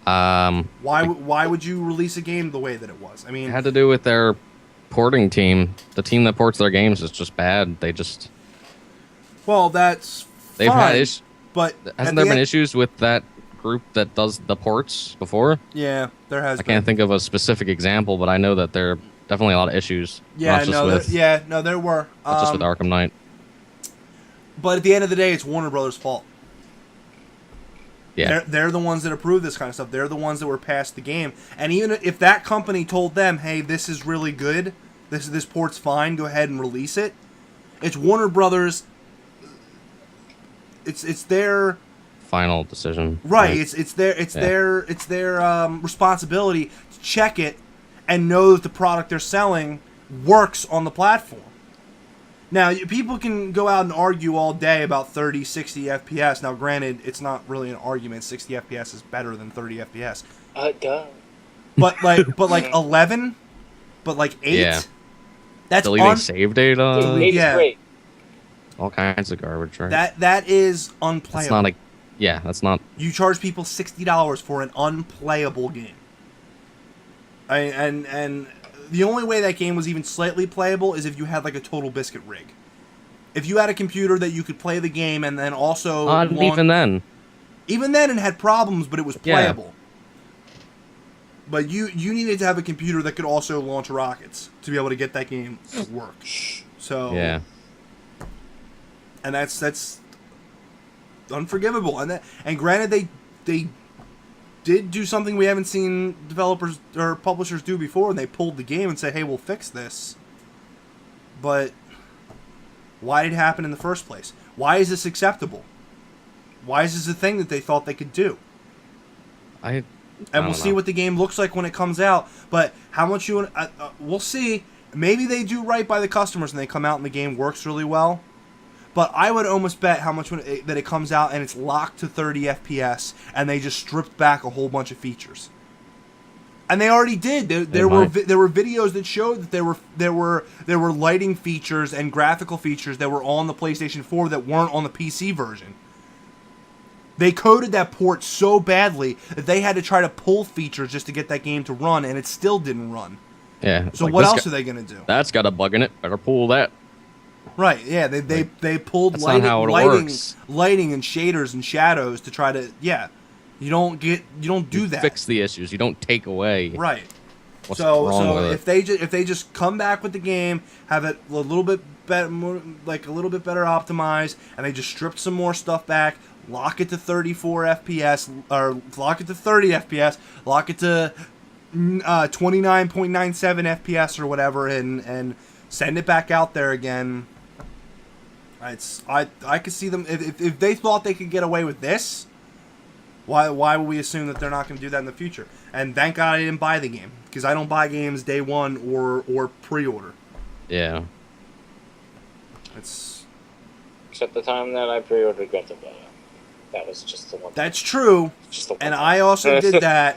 Why would you release a game the way that it was? I mean, It had to do with their porting team. The team that ports their games is just bad. They've that's had fine, issues. but Hasn't there been issues with that group that does the ports before? Yeah, there has. I can't think of a specific example, but I know that there are definitely a lot of issues. Yeah, there were. Not just with Arkham Knight. But at the end of the day, it's Warner Brothers' fault. Yeah. They're the ones that approve this kind of stuff. They're the ones that were past the game. And even if that company told them, hey, this is really good, this port's fine, go ahead and release it, it's Warner Brothers. It's their Final decision. right. It's their responsibility to check it and know that the product they're selling works on the platform. Now, people can go out and argue all day about 30, 60 FPS. Now, granted, it's not really an argument. 60 FPS is better than 30 FPS. Duh. But like 11, but like 8. Yeah. That's Deleting save data. Dude, 8 yeah. is great. All kinds of garbage, right? That is unplayable. That's not a. Yeah, that's not. You charge people $60 for an unplayable game. And the only way that game was even slightly playable is if you had like a Total Biscuit rig. If you had a computer that you could play the game and then also Even then. Even then, it had problems, but it was Yeah. playable. But you needed to have a computer that could also launch rockets to be able to get that game to work. So Yeah. and that's unforgivable. And granted, they did do something we haven't seen developers or publishers do before, and they pulled the game and said, "Hey, we'll fix this." But why did it happen in the first place? Why is this acceptable? Why is this a thing that they thought they could do? And we'll see what the game looks like when it comes out. But how much we'll see. Maybe they do right by the customers and they come out and the game works really well. But I would almost bet how much that it comes out and it's locked to 30 FPS and they just stripped back a whole bunch of features. And they already did. There were videos that showed that there were lighting features and graphical features that were on the PlayStation 4 that weren't on the PC version. They coded that port so badly that they had to try to pull features just to get that game to run, and it still didn't run. Yeah. So what else are they gonna do? That's got a bug in it. Better pull that. Right, yeah, they pulled That's lighting not how it works. and shaders and shadows to try to you don't do that. Fix the issues. You don't take away. Right. What's wrong with if they just come back with the game, have it a little bit better, like a little bit better optimized, and they just stripped some more stuff back, lock it to 34 FPS or lock it to 30 FPS, lock it to 29.97 FPS or whatever, and send it back out there again. I could see them if they thought they could get away with this. Why would we assume that they're not going to do that in the future? And thank God I didn't buy the game, because I don't buy games day one or pre-order. Yeah. It's Except the time that I pre-ordered Grand Theft Auto. That was just the one. That's true. Just the one And time. I also did that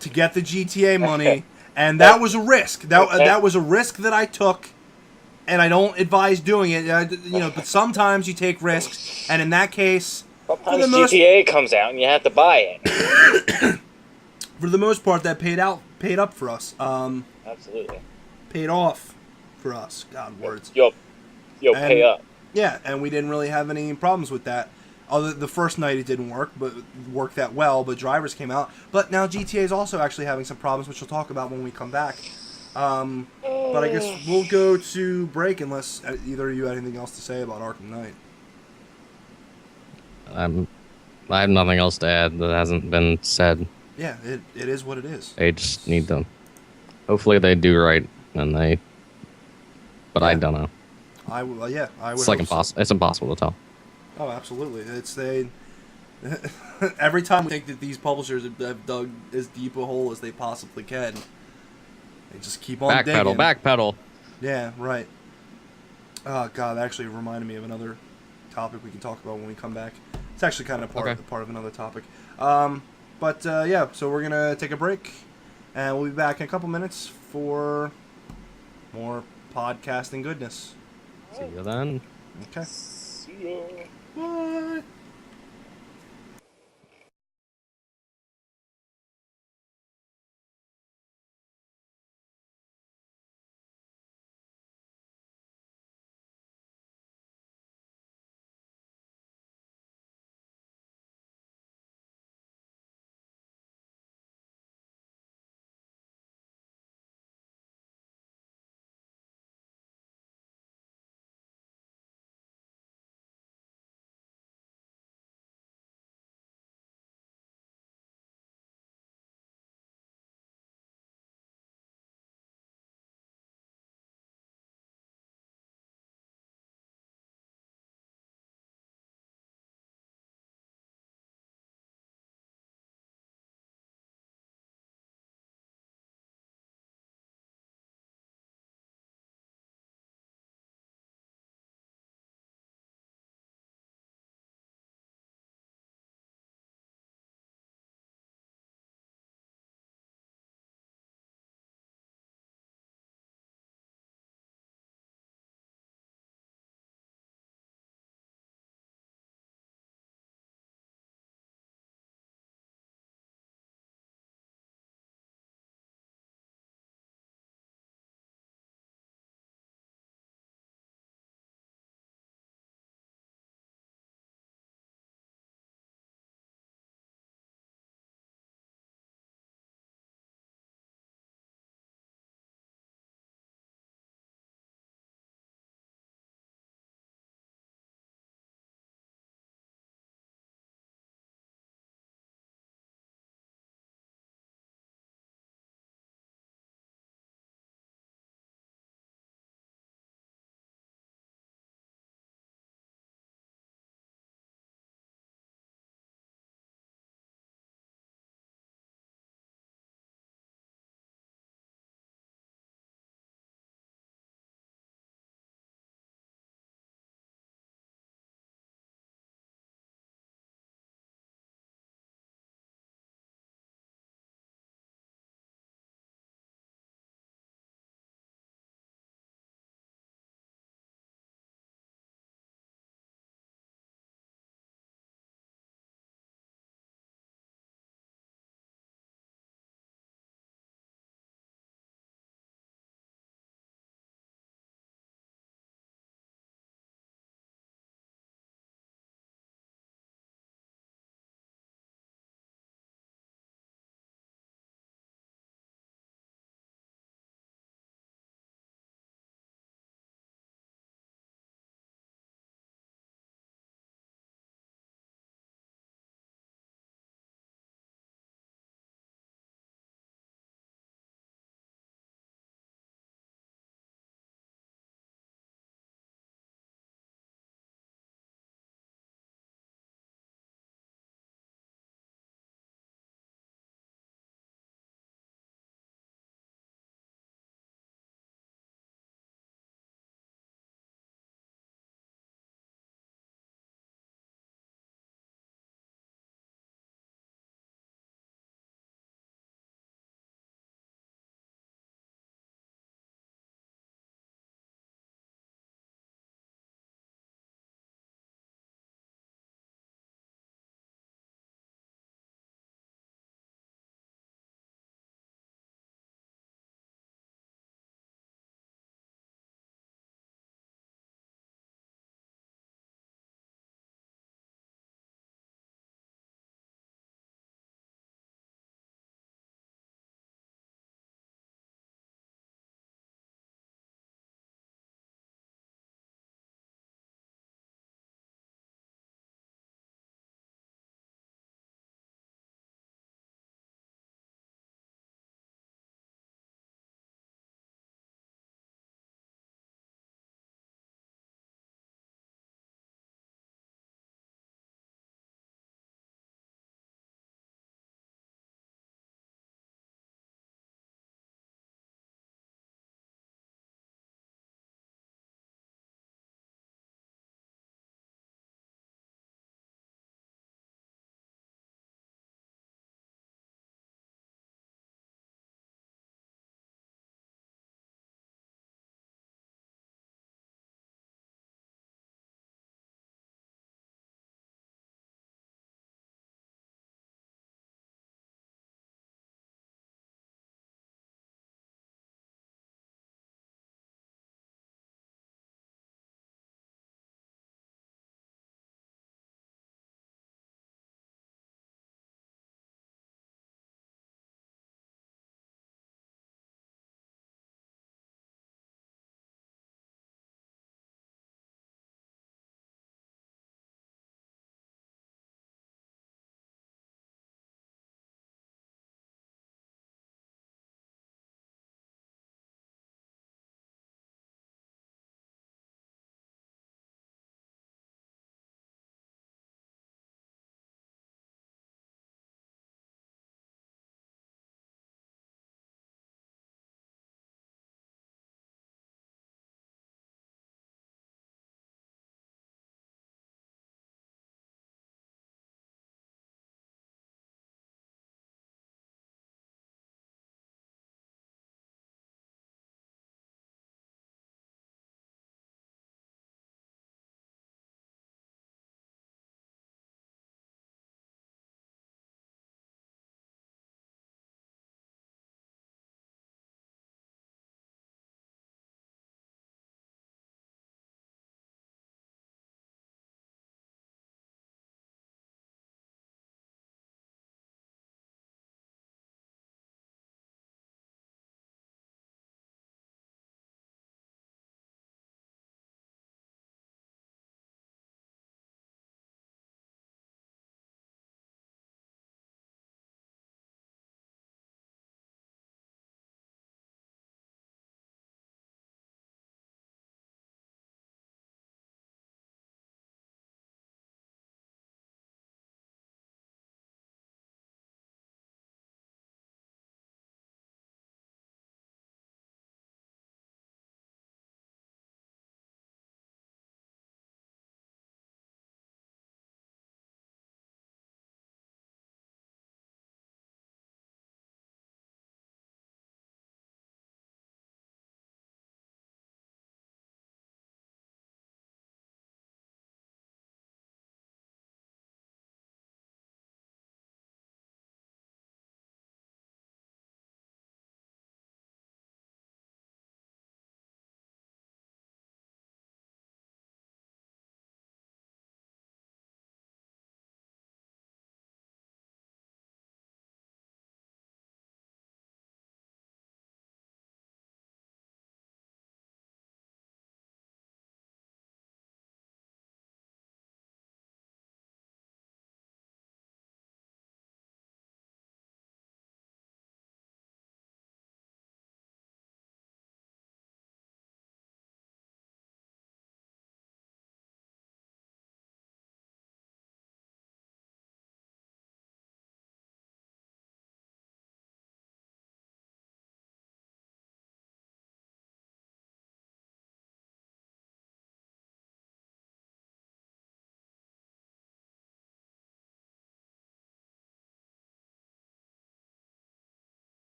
to get the GTA money, and that was a risk. That was a risk that I took, and I don't advise doing it. But sometimes you take risks, and in that case, Sometimes GTA comes out and you have to buy it. for the most part, that paid up for us. Absolutely. Paid off for us. God, words. Yo, pay up. Yeah, and we didn't really have any problems with that. Although the first night it didn't work that well, but drivers came out. But now GTA is also actually having some problems, which we'll talk about when we come back. But I guess we'll go to break unless either of you had anything else to say about Arkham Knight. I have nothing else to add that hasn't been said. Yeah, it is what it is. They just need to. Hopefully they do right, and they. But I don't know. I would. It's like impossible. So. It's impossible to tell. Oh, absolutely. Every time we think that these publishers have dug as deep a hole as they possibly can, they just keep on digging. Backpedal. Yeah, right. Oh God, that actually reminded me of another topic we can talk about when we come back. It's actually kind of part of another topic. So we're gonna take a break, And we'll be back in a couple minutes for more podcasting goodness. See you then. Okay. See ya. Bye.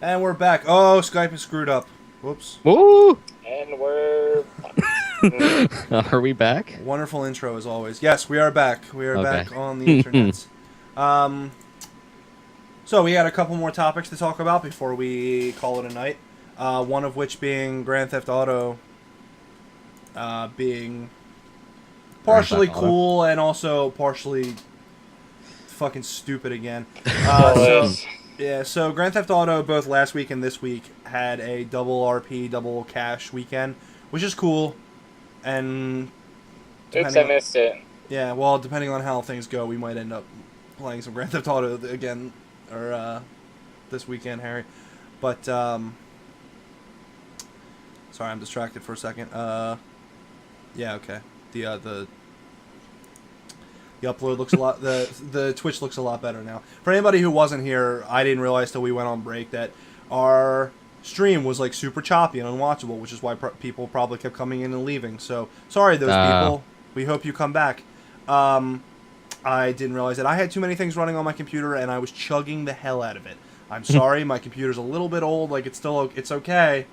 And we're back. Oh, Skype is screwed up. Whoops. Woo! And we're. Are we back? Wonderful intro as always. Yes, we are back. We are Okay. back on the internet. So we had a couple more topics to talk about before we call it a night. One of which being Grand Theft Auto being partially Grand Theft Auto. cool and also partially fucking stupid again. Always. So Grand Theft Auto both last week and this week had a double RP, double cash weekend, which is cool. And Oops, I missed it. yeah, well, depending on how things go, we might end up playing some Grand Theft Auto again, or this weekend, Harry. But sorry, I'm distracted for a second. Yeah, okay. The upload looks a lot. The Twitch looks a lot better now. For anybody who wasn't here, I didn't realize till we went on break that our stream was like super choppy and unwatchable, which is why people probably kept coming in and leaving. So sorry, those people. We hope you come back. I didn't realize that I had too many things running on my computer and I was chugging the hell out of it. I'm sorry, my computer's a little bit old. Like it's okay.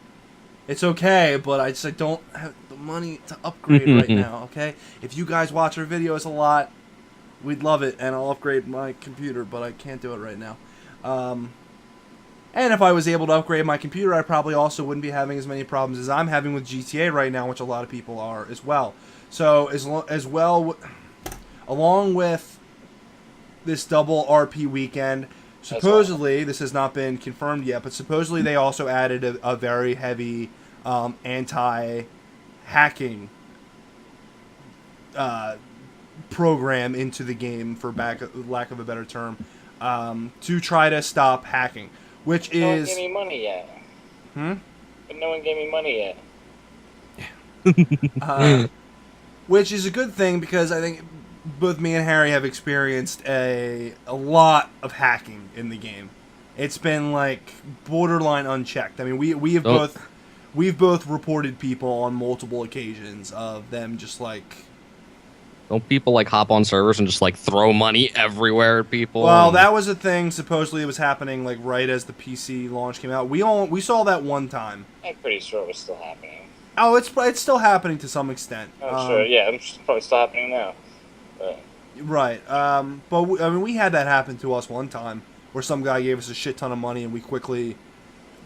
It's okay, but I don't have the money to upgrade right now. Okay, if you guys watch our videos a lot, we'd love it, and I'll upgrade my computer, but I can't do it right now. And if I was able to upgrade my computer, I probably also wouldn't be having as many problems as I'm having with GTA right now, which a lot of people are as well. So along with this double RP weekend, supposedly, this has not been confirmed yet, but supposedly they also added a very heavy anti-hacking program into the game, for lack of a better term, to try to stop hacking, which No one is... gave me money yet. But no one gave me money yet. Which is a good thing, because I think both me and Harry have experienced a lot of hacking in the game. It's been like borderline unchecked. I mean, we've both reported people on multiple occasions of them just like... Don't people like hop on servers and just like throw money everywhere at people? Well, that was a thing. Supposedly, it was happening like right as the PC launch came out. We saw that one time. I'm pretty sure it was still happening. Oh, it's still happening to some extent. I'm sure. Yeah, it's probably still happening now. But Right. But we had that happen to us one time, where some guy gave us a shit ton of money and we quickly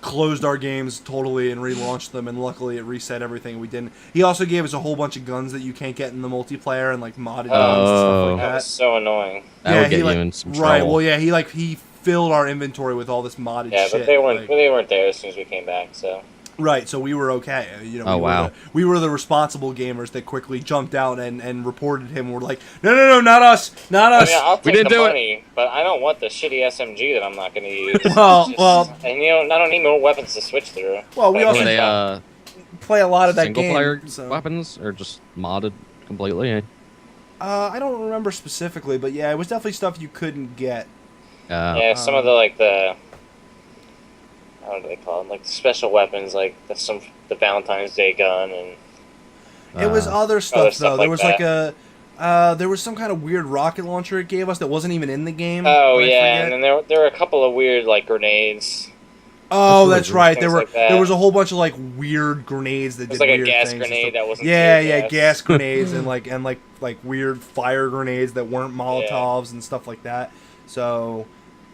closed our games totally and relaunched them, and luckily it reset everything. We didn't. He also gave us a whole bunch of guns that you can't get in the multiplayer, and like modded guns and stuff like that that. was so annoying. That would get you in some trouble. Right. Well, yeah. He filled our inventory with all this modded Yeah, shit. but they weren't there as soon as we came back. So. Right, so we were okay. Oh, wow. We were the responsible gamers that quickly jumped out and reported him. We're like, no, not us, not us. I mean, I'll take didn't the do it. money, but I don't want the shitty SMG that I'm not going to use. Well, and I don't need more weapons to switch through. Well, we But also Were they play a lot of that single game. player So. weapons or just modded completely? I don't remember specifically, but yeah, it was definitely stuff you couldn't get. Yeah, some of the what do they call them? Like the special weapons, like the Valentine's Day gun, and It was other stuff though. stuff There like was that. there was some kind of weird rocket launcher it gave us that wasn't even in the game. oh but I yeah, forget. and then there were a couple of weird like grenades. Oh, That's that's right. Things like that. There was a whole bunch of like weird grenades that It was did like a weird gas things and grenade stuff. that wasn't Yeah, tear yeah, gas. gas grenades and like weird fire grenades that weren't Molotovs and stuff like that. So,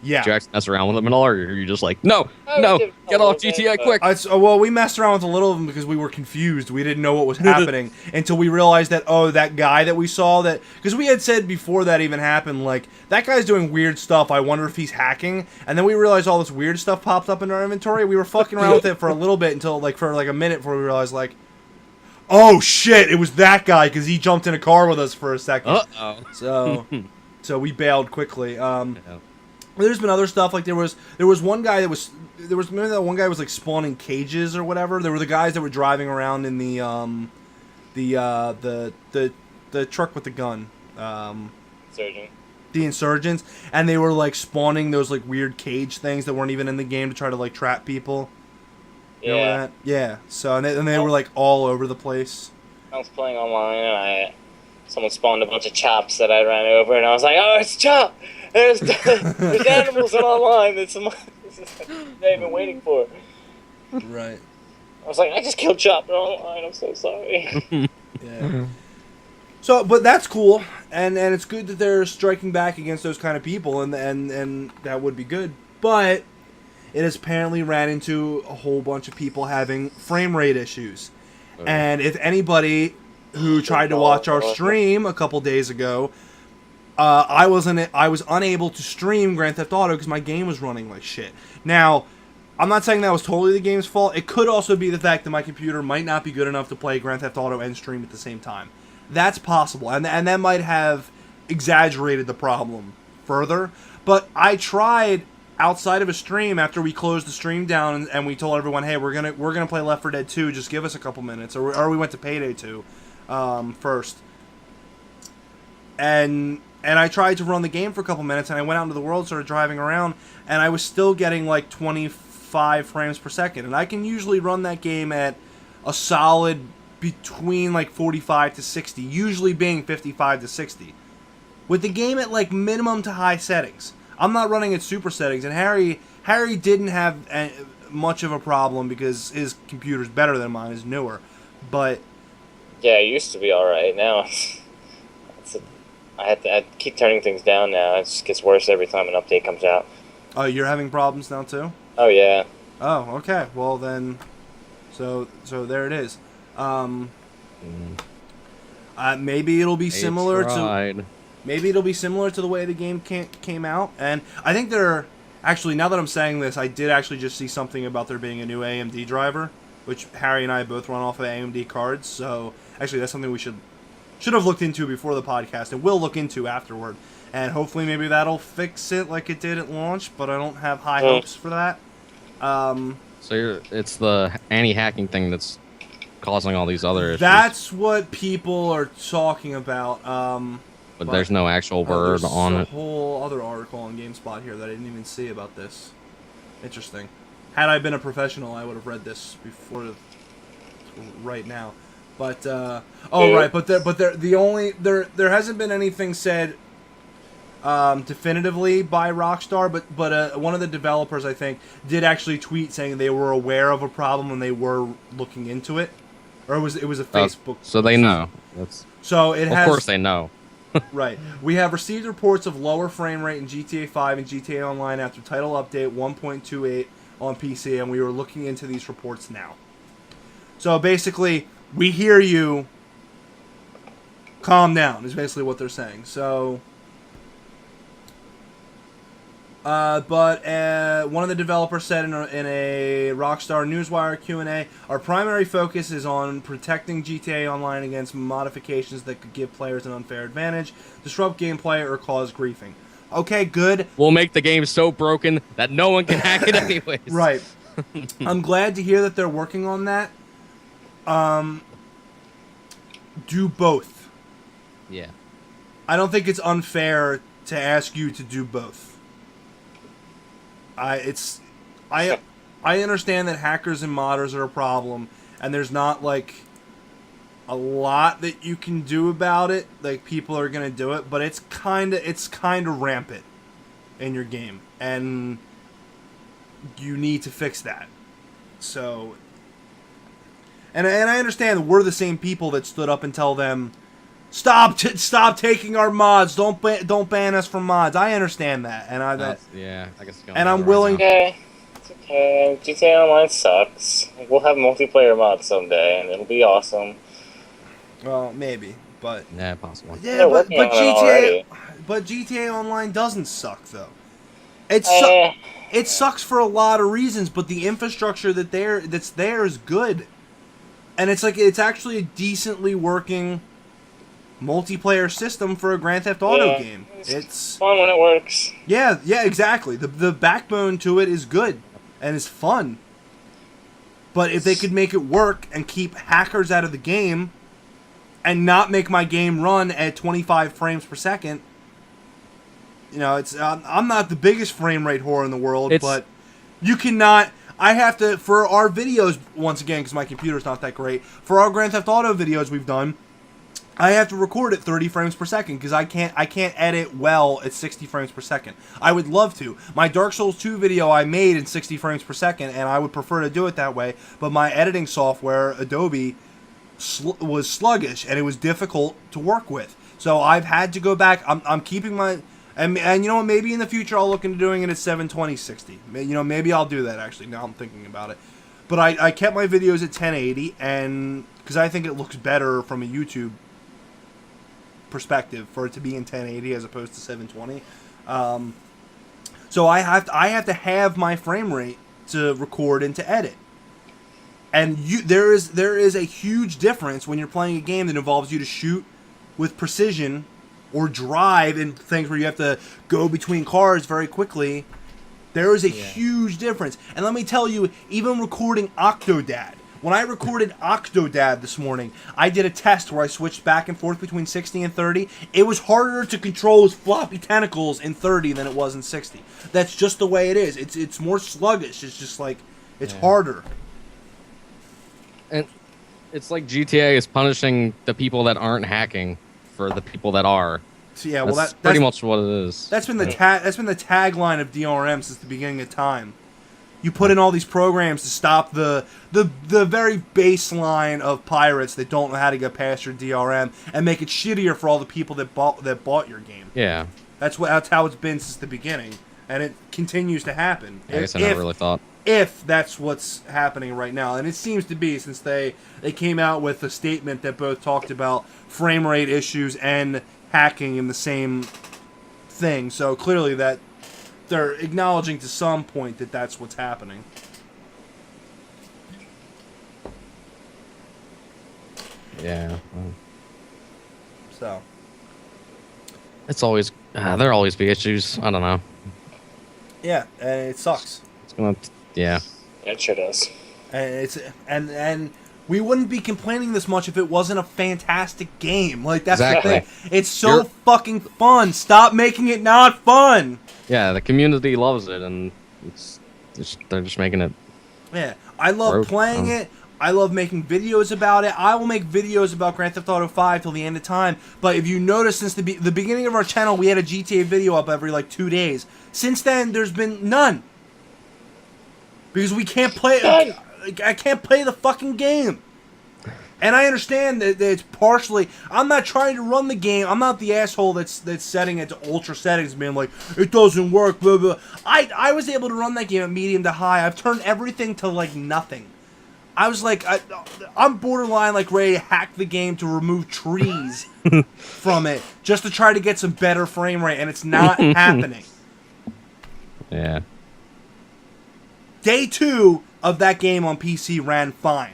yeah. Did you actually mess around with them at all, or are you just like, no, I no, did a get off little bit, GTA but- quick? Well, we messed around with a little of them because we were confused. We didn't know what was happening until we realized that, that guy that we saw, that because we had said before that even happened, like, that guy's doing weird stuff. I wonder if he's hacking. And then we realized all this weird stuff popped up in our inventory. We were fucking around with it for a little bit until, like, for like a minute before we realized, like, oh shit, it was that guy because he jumped in a car with us for a second. Uh-oh. So we bailed quickly. Yeah. There's been other stuff, like there was one guy that was remember that one guy was like spawning cages or whatever. There were the guys that were driving around in the truck with the gun, Surgeon. the insurgents, and they were like spawning those like weird cage things that weren't even in the game to try to like trap people. You know Yeah. that? Yeah. So and they were like all over the place. I was playing online and someone spawned a bunch of chops that I ran over, and I was like, oh, it's Chop! There's animals in online. It's I've been waiting for. Right. I was like, I just killed Chopper online. I'm so sorry. Yeah. So, but that's cool, and it's good that they're striking back against those kind of people, and that would be good. But it has apparently ran into a whole bunch of people having frame rate issues. And if anybody who tried to watch our stream a couple days ago, I was unable to stream Grand Theft Auto because my game was running like shit. Now, I'm not saying that was totally the game's fault. It could also be the fact that my computer might not be good enough to play Grand Theft Auto and stream at the same time. That's possible, and that might have exaggerated the problem further. But I tried outside of a stream after we closed the stream down and we told everyone, hey, we're gonna play Left 4 Dead 2. Just give us a couple minutes, or we went to Payday 2 first, and I tried to run the game for a couple minutes, and I went out into the world, started driving around, and I was still getting like 25 frames per second, and I can usually run that game at a solid between like 45 to 60, usually being 55 to 60. With the game at like minimum to high settings. I'm not running at super settings, and Harry didn't have much of a problem because his computer's better than mine, is newer. But yeah, it used to be alright. Now I keep turning things down now. It just gets worse every time an update comes out. oh, you're having problems now too? Oh yeah. Oh, okay. Well then, so there it is. Maybe it'll be similar to the way the game came out, and I think actually, now that I'm saying this, I did actually just see something about there being a new AMD driver, which Harry and I both run off of AMD cards. So actually, that's something we should have looked into before the podcast, and will look into afterward, and hopefully maybe that'll fix it like it did at launch. But I don't have high hopes for that. So it's the anti-hacking thing that's causing all these other issues. That's what people are talking about. But there's no actual word on it. There's a whole other article on GameSpot here that I didn't even see about this. Interesting. Had I been a professional, I would have read this before, right now. But there hasn't been anything said definitively by Rockstar, but one of the developers, I think, did actually tweet saying they were aware of a problem and they were looking into it, or it was a Facebook. So they know. Of course they know. Right. We have received reports of lower frame rate in GTA 5 and GTA Online after title update 1.28 on PC, and we are looking into these reports now. So basically, we hear you. Calm down is basically what they're saying. So, but one of the developers said in a Rockstar Newswire Q&A, our primary focus is on protecting GTA Online against modifications that could give players an unfair advantage, disrupt gameplay, or cause griefing. Okay, good. We'll make the game so broken that no one can hack it anyways. Right. I'm glad to hear that they're working on that. Do both. Yeah. I don't think it's unfair to ask you to do both. I understand that hackers and modders are a problem, and there's not like a lot that you can do about it. Like, people are gonna do it, but it's kind of rampant in your game, and you need to fix that. So, and I understand that we're the same people that stood up and tell them, stop taking our mods. Don't ban us from mods. I understand that, and I guess. And I'm willing. Okay, it's okay. GTA Online sucks. We'll have multiplayer mods someday, and it'll be awesome. Well, maybe, but yeah, possible. Yeah, but GTA Online doesn't suck though. It sucks for a lot of reasons, but the infrastructure that's there is good, and it's actually a decently working multiplayer system for a Grand Theft Auto game. It's fun when it works. Yeah, exactly. The backbone to it is good and is fun. But if they could make it work and keep hackers out of the game and not make my game run at 25 frames per second, you know, it's I'm not the biggest frame rate whore in the world, but you cannot. I have to, for our videos, once again, because my computer's not that great, for our Grand Theft Auto videos we've done, I have to record at 30 frames per second because I can't edit well at 60 frames per second. I would love to. My Dark Souls 2 video I made in 60 frames per second, and I would prefer to do it that way. But my editing software, Adobe, was sluggish, and it was difficult to work with. So I've had to go back. I'm keeping my... And you know what? Maybe in the future I'll look into doing it at 720, 60. You know, maybe I'll do that, actually. Now I'm thinking about it. But I kept my videos at 1080, and because I think it looks better from a YouTube perspective for it to be in 1080 as opposed to 720. So I have to have my frame rate to record and to edit. And there is a huge difference when you're playing a game that involves you to shoot with precision or drive in things where you have to go between cars very quickly. There is a huge difference. And let me tell you, even recording Octodad. When I recorded Octodad this morning, I did a test where I switched back and forth between 60 and 30. It was harder to control his floppy tentacles in 30 than it was in 60. That's just the way it is. It's more sluggish. It's just like, it's harder. And it's like GTA is punishing the people that aren't hacking for the people that are. So yeah, well that's pretty much what it is. That's been the tagline of DRM since the beginning of time. You put in all these programs to stop the very baseline of pirates that don't know how to get past your DRM and make it shittier for all the people that bought your game. Yeah. That's how it's been since the beginning, and it continues to happen. I guess I never really thought. If that's what's happening right now, and it seems to be, since they came out with a statement that both talked about frame rate issues and hacking in the same thing. So clearly that they're acknowledging to some point that that's what's happening. Yeah. So It's always there'll always be issues. I don't know. yeah, and it sucks. It's gonna yeah. It sure does. And it's and we wouldn't be complaining this much if it wasn't a fantastic game. Like that's the thing. It's so fucking fun. Stop making it not fun. Yeah, the community loves it, and they're just making it. Yeah, I love playing it. I love making videos about it. I will make videos about Grand Theft Auto 5 till the end of time. But if you notice, since the beginning of our channel, we had a GTA video up every like 2 days. Since then, there's been none. Because we can't play. I can't play the fucking game. And I understand that it's partially. I'm not trying to run the game. I'm not the asshole that's setting it to ultra settings, being like it doesn't work. Blah blah. I was able to run that game at medium to high. I've turned everything to like nothing. I was like, I'm borderline like ready to hack the game to remove trees from it just to try to get some better frame rate, and it's not happening. Yeah. Day 2 of that game on PC ran fine.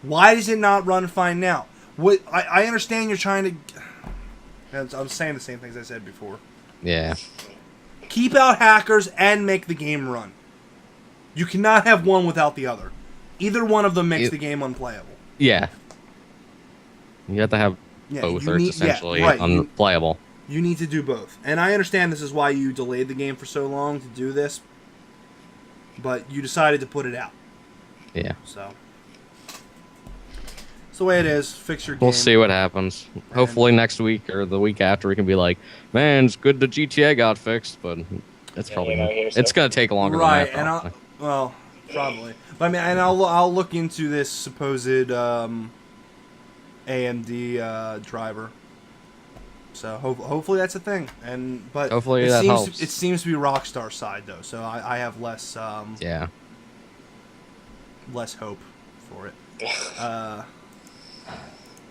Why does it not run fine now? What I understand you're trying to... I'm saying the same things I said before. Yeah. Keep out hackers and make the game run. You cannot have one without the other. Either one of them makes the game unplayable. Yeah. You have to have both, or it's essentially unplayable. You need to do both. And I understand this is why you delayed the game for so long to do this. But you decided to put it out. Yeah. So... it's the way it is. Fix your game. We'll see what happens. Hopefully next week or the week after we can be like, man, it's good the GTA got fixed, but it's probably it's gonna take longer than that. Right, and probably. But I mean, and I'll look into this supposed AMD driver. So hopefully that's a thing. But hopefully that helps. It seems to be Rockstar's side though, so I have less less hope for it.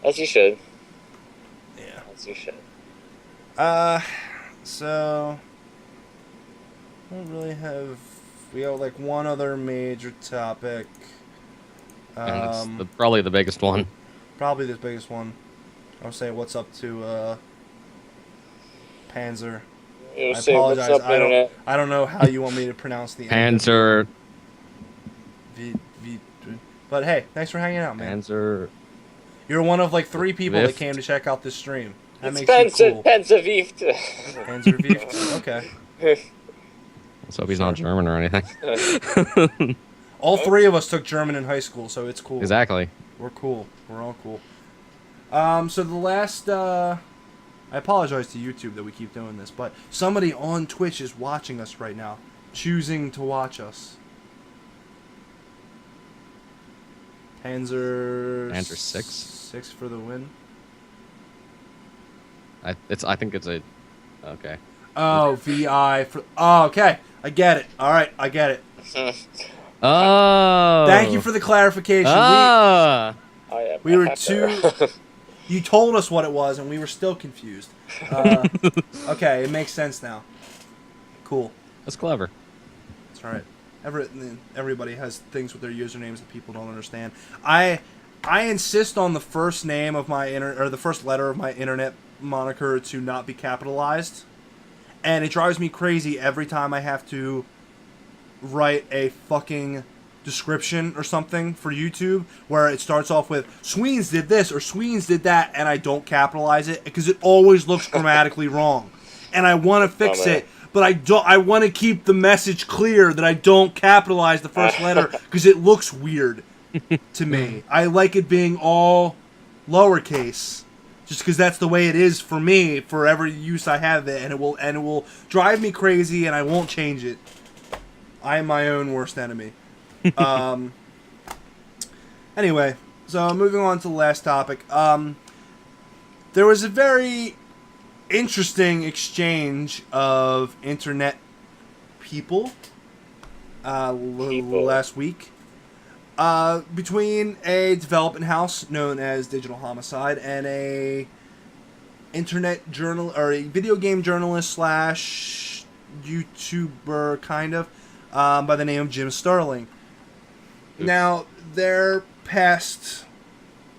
As you should. Yeah. As you should. So I don't really have. We have like one other major topic. And it's probably the biggest one. Probably the biggest one. I'll say what's up to Panzer. I apologize. What's up, I don't know how you want me to pronounce the Panzer. But hey, thanks for hanging out, man. Panzer. You're one of like 3 people that came to check out this stream. That makes you cool. Panzer Okay. Let's hope he's not German or anything. All 3 of us took German in high school, so it's cool. Exactly. We're cool. We're all cool. So the last, I apologize to YouTube that we keep doing this, but somebody on Twitch is watching us right now, choosing to watch us. Panzer 6. 6 for the win. I think it's a. Okay. Oh, VI for. Oh, okay. I get it. All right, I get it. Oh. Thank you for the clarification. Ah. Oh, yeah, We were Pepper. You told us what it was, and we were still confused. Okay, it makes sense now. Cool. That's clever. That's all right. Everybody has things with their usernames that people don't understand. I insist on the first name of my or the first letter of my internet moniker to not be capitalized, and it drives me crazy every time I have to write a fucking description or something for YouTube where it starts off with Sweens did this or Sweens did that, and I don't capitalize it because it always looks grammatically wrong, and I want to fix it. But I don't. I want to keep the message clear that I don't capitalize the first letter because it looks weird to me. I like it being all lowercase, just because that's the way it is for me for every use I have it, and it will drive me crazy, and I won't change it. I am my own worst enemy. Anyway, so moving on to the last topic. There was a very interesting exchange of internet people, last week between a development house known as Digital Homicide and a internet journal or a video game journalist slash YouTuber kind of by the name of Jim Sterling. Oops. Now, their past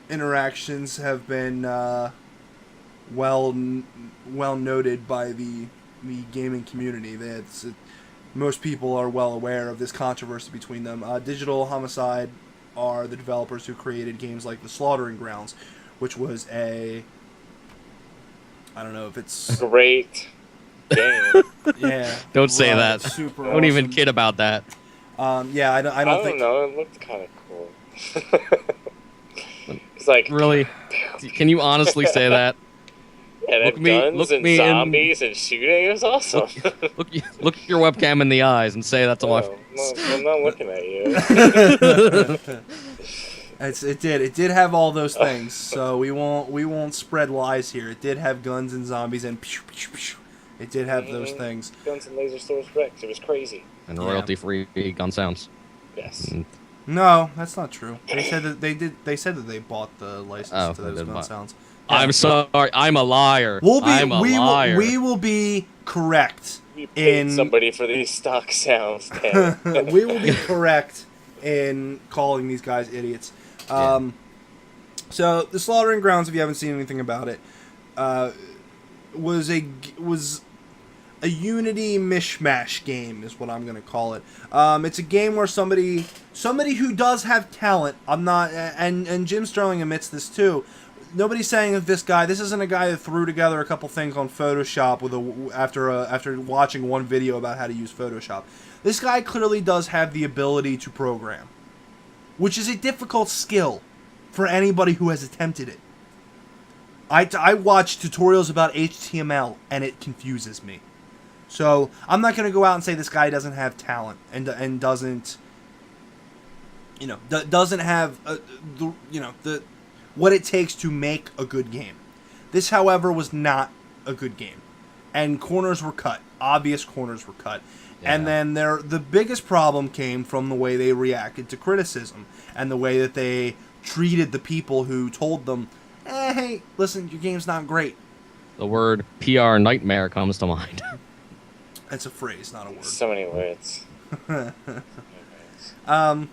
interactions have been well noted by the gaming community. Most people are well aware of this controversy between them. Digital Homicide are the developers who created games like The Slaughtering Grounds, which was I don't know if it's Great game. yeah. Don't say that. Super Don't even awesome. kid about that. Yeah, I don't think. know. It looked kind of cool. It's like Really? Can you honestly say that? yeah, Look and me- guns look and me in- zombies and shooting. It was awesome. Look your webcam in the eyes and say that to my No, I'm not looking at you. It did have all those things, so we won't spread lies here. It did have guns and zombies and pew, pew, pew. It did have those things. Guns and laser stores wrecked. It was crazy. And Yeah. royalty-free gun sounds. Yes. No, that's not true. They said that they said that they bought the license Oh, to they those did gun buy- sounds. I'm sorry. I'm a liar. I'm a liar. We will be correct We paid in somebody for these stock sounds. Damn. we will be correct in calling these guys idiots. So the Slaughtering Grounds, if you haven't seen anything about it, was a Unity mishmash game, is what I'm going to call it. It's a game where somebody who does have talent. I'm not, and Jim Sterling admits this too. Nobody's saying that this isn't a guy that threw together a couple things on Photoshop after watching one video about how to use Photoshop. This guy clearly does have the ability to program, which is a difficult skill for anybody who has attempted it. I watch tutorials about HTML and it confuses me. So I'm not going to go out and say this guy doesn't have talent and doesn't have what it takes to make a good game. This, however, was not a good game, and corners were cut. Obvious corners were cut. Yeah. And then the biggest problem came from the way they reacted to criticism and the way that they treated the people who told them, hey, listen, your game's not great. The word PR nightmare comes to mind. That's a phrase, not a word. So many words. I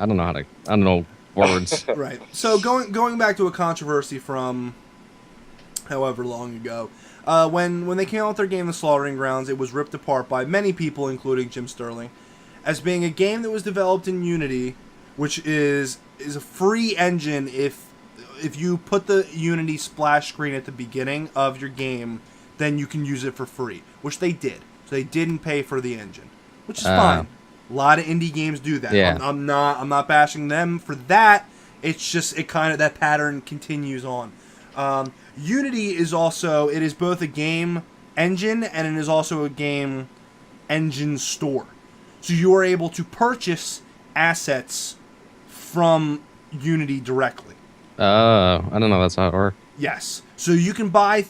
don't know words. Right. So going back to a controversy from however long ago, when they came out with their game, The Slaughtering Grounds, it was ripped apart by many people, including Jim Sterling, as being a game that was developed in Unity, which is a free engine if you put the Unity splash screen at the beginning of your game, then you can use it for free, which they did. So they didn't pay for the engine, which is fine. A lot of indie games do that. Yeah. I'm not bashing them for that. It's just that pattern continues on. Unity is also, it is both a game engine and it is also a game engine store. So you are able to purchase assets from Unity directly. Oh, I don't know. That's how it works. Yes. So you can buy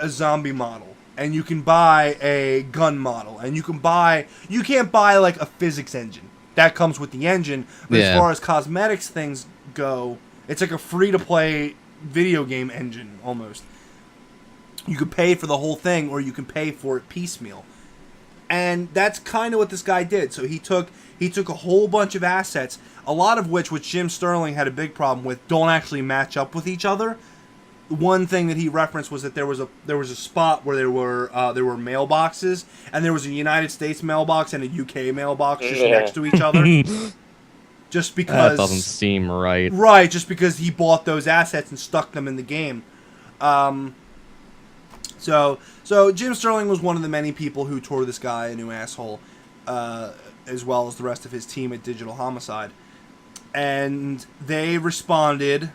a zombie model, and you can buy a gun model, and you can't buy like a physics engine. That comes with the engine. But as far as cosmetics things go, it's like a free-to-play video game engine almost. You can pay for the whole thing, or you can pay for it piecemeal. And that's kind of what this guy did. So he took a whole bunch of assets, a lot of which Jim Sterling had a big problem with, don't actually match up with each other. One thing that he referenced was that there was a spot where there were mailboxes, and there was a United States mailbox and a UK mailbox just next to each other. Just because that doesn't seem right. Right, just because he bought those assets and stuck them in the game. So Jim Sterling was one of the many people who tore this guy a new asshole, as well as the rest of his team at Digital Homicide. And they responded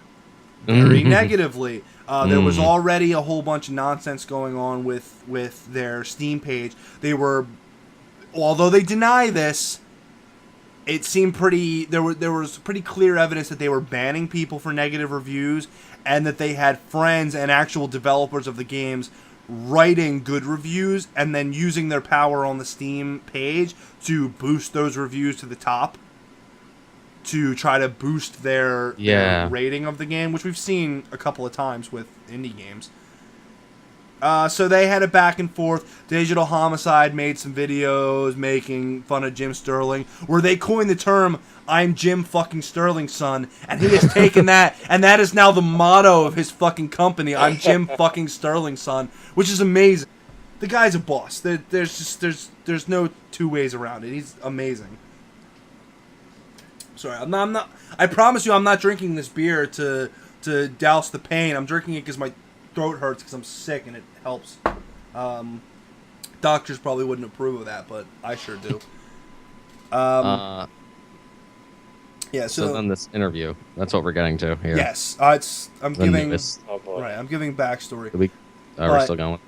very negatively. There was already a whole bunch of nonsense going on with their Steam page. Although they deny this, it seemed there was pretty clear evidence that they were banning people for negative reviews, and that they had friends and actual developers of the games writing good reviews and then using their power on the Steam page to boost those reviews to the top, to try to boost their rating of the game, which we've seen a couple of times with indie games. So they had a back and forth. Digital Homicide made some videos making fun of Jim Sterling, where they coined the term, "I'm Jim fucking Sterling's son," and he has taken that, and that is now the motto of his fucking company, "I'm Jim fucking Sterling's son," which is amazing. The guy's a boss. There's no two ways around it. He's amazing. Sorry, I'm not. I promise you, I'm not drinking this beer to douse the pain. I'm drinking it because my throat hurts because I'm sick and it helps. Doctors probably wouldn't approve of that, but I sure do. Yeah. So then this interview. That's what we're getting to here. Yes, I'm The giving newest. I'm giving backstory. We're still going.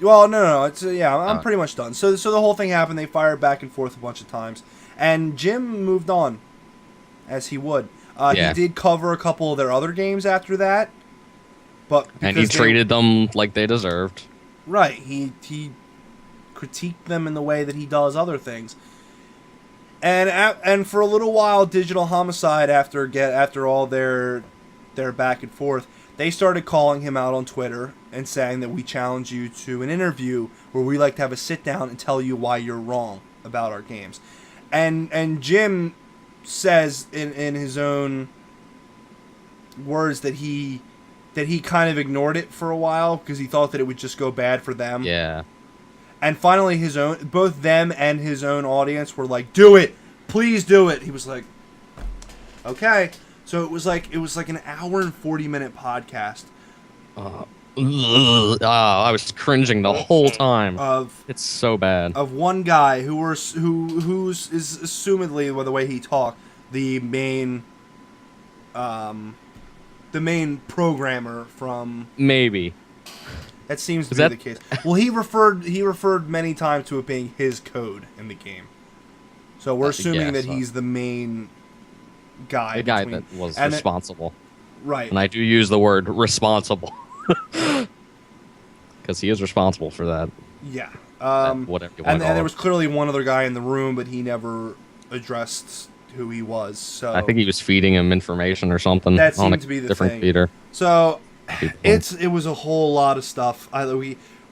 Well, no. It's I'm pretty much done. So the whole thing happened. They fired back and forth a bunch of times, and Jim moved on, as he would. He did cover a couple of their other games after that, but And he treated them like they deserved. Right. He critiqued them in the way that he does other things. And for a little while, Digital Homicide, after all their back and forth, they started calling him out on Twitter and saying that we challenge you to an interview where we like to have a sit down and tell you why you're wrong about our games. And Jim says in his own words that he kind of ignored it for a while because he thought that it would just go bad for them. Yeah. And finally both them and his own audience were like, "Do it. Please do it." He was like, "Okay." So it was like an hour and 40-minute podcast. I was cringing the whole time. It's so bad. Of one guy who's assumedly, by the way he talked, the main programmer from. Maybe. That seems to be the case. Well, he referred many times to it being his code in the game. So we're assuming that he's the main guy. The guy that was responsible. Right. And I do use the word responsible. Because he is responsible for that. Yeah. Whatever you want and there was clearly one other guy in the room, but he never addressed who he was. So I think he was feeding him information or something. That seemed on a to be the different thing. feeder. So it was a whole lot of stuff.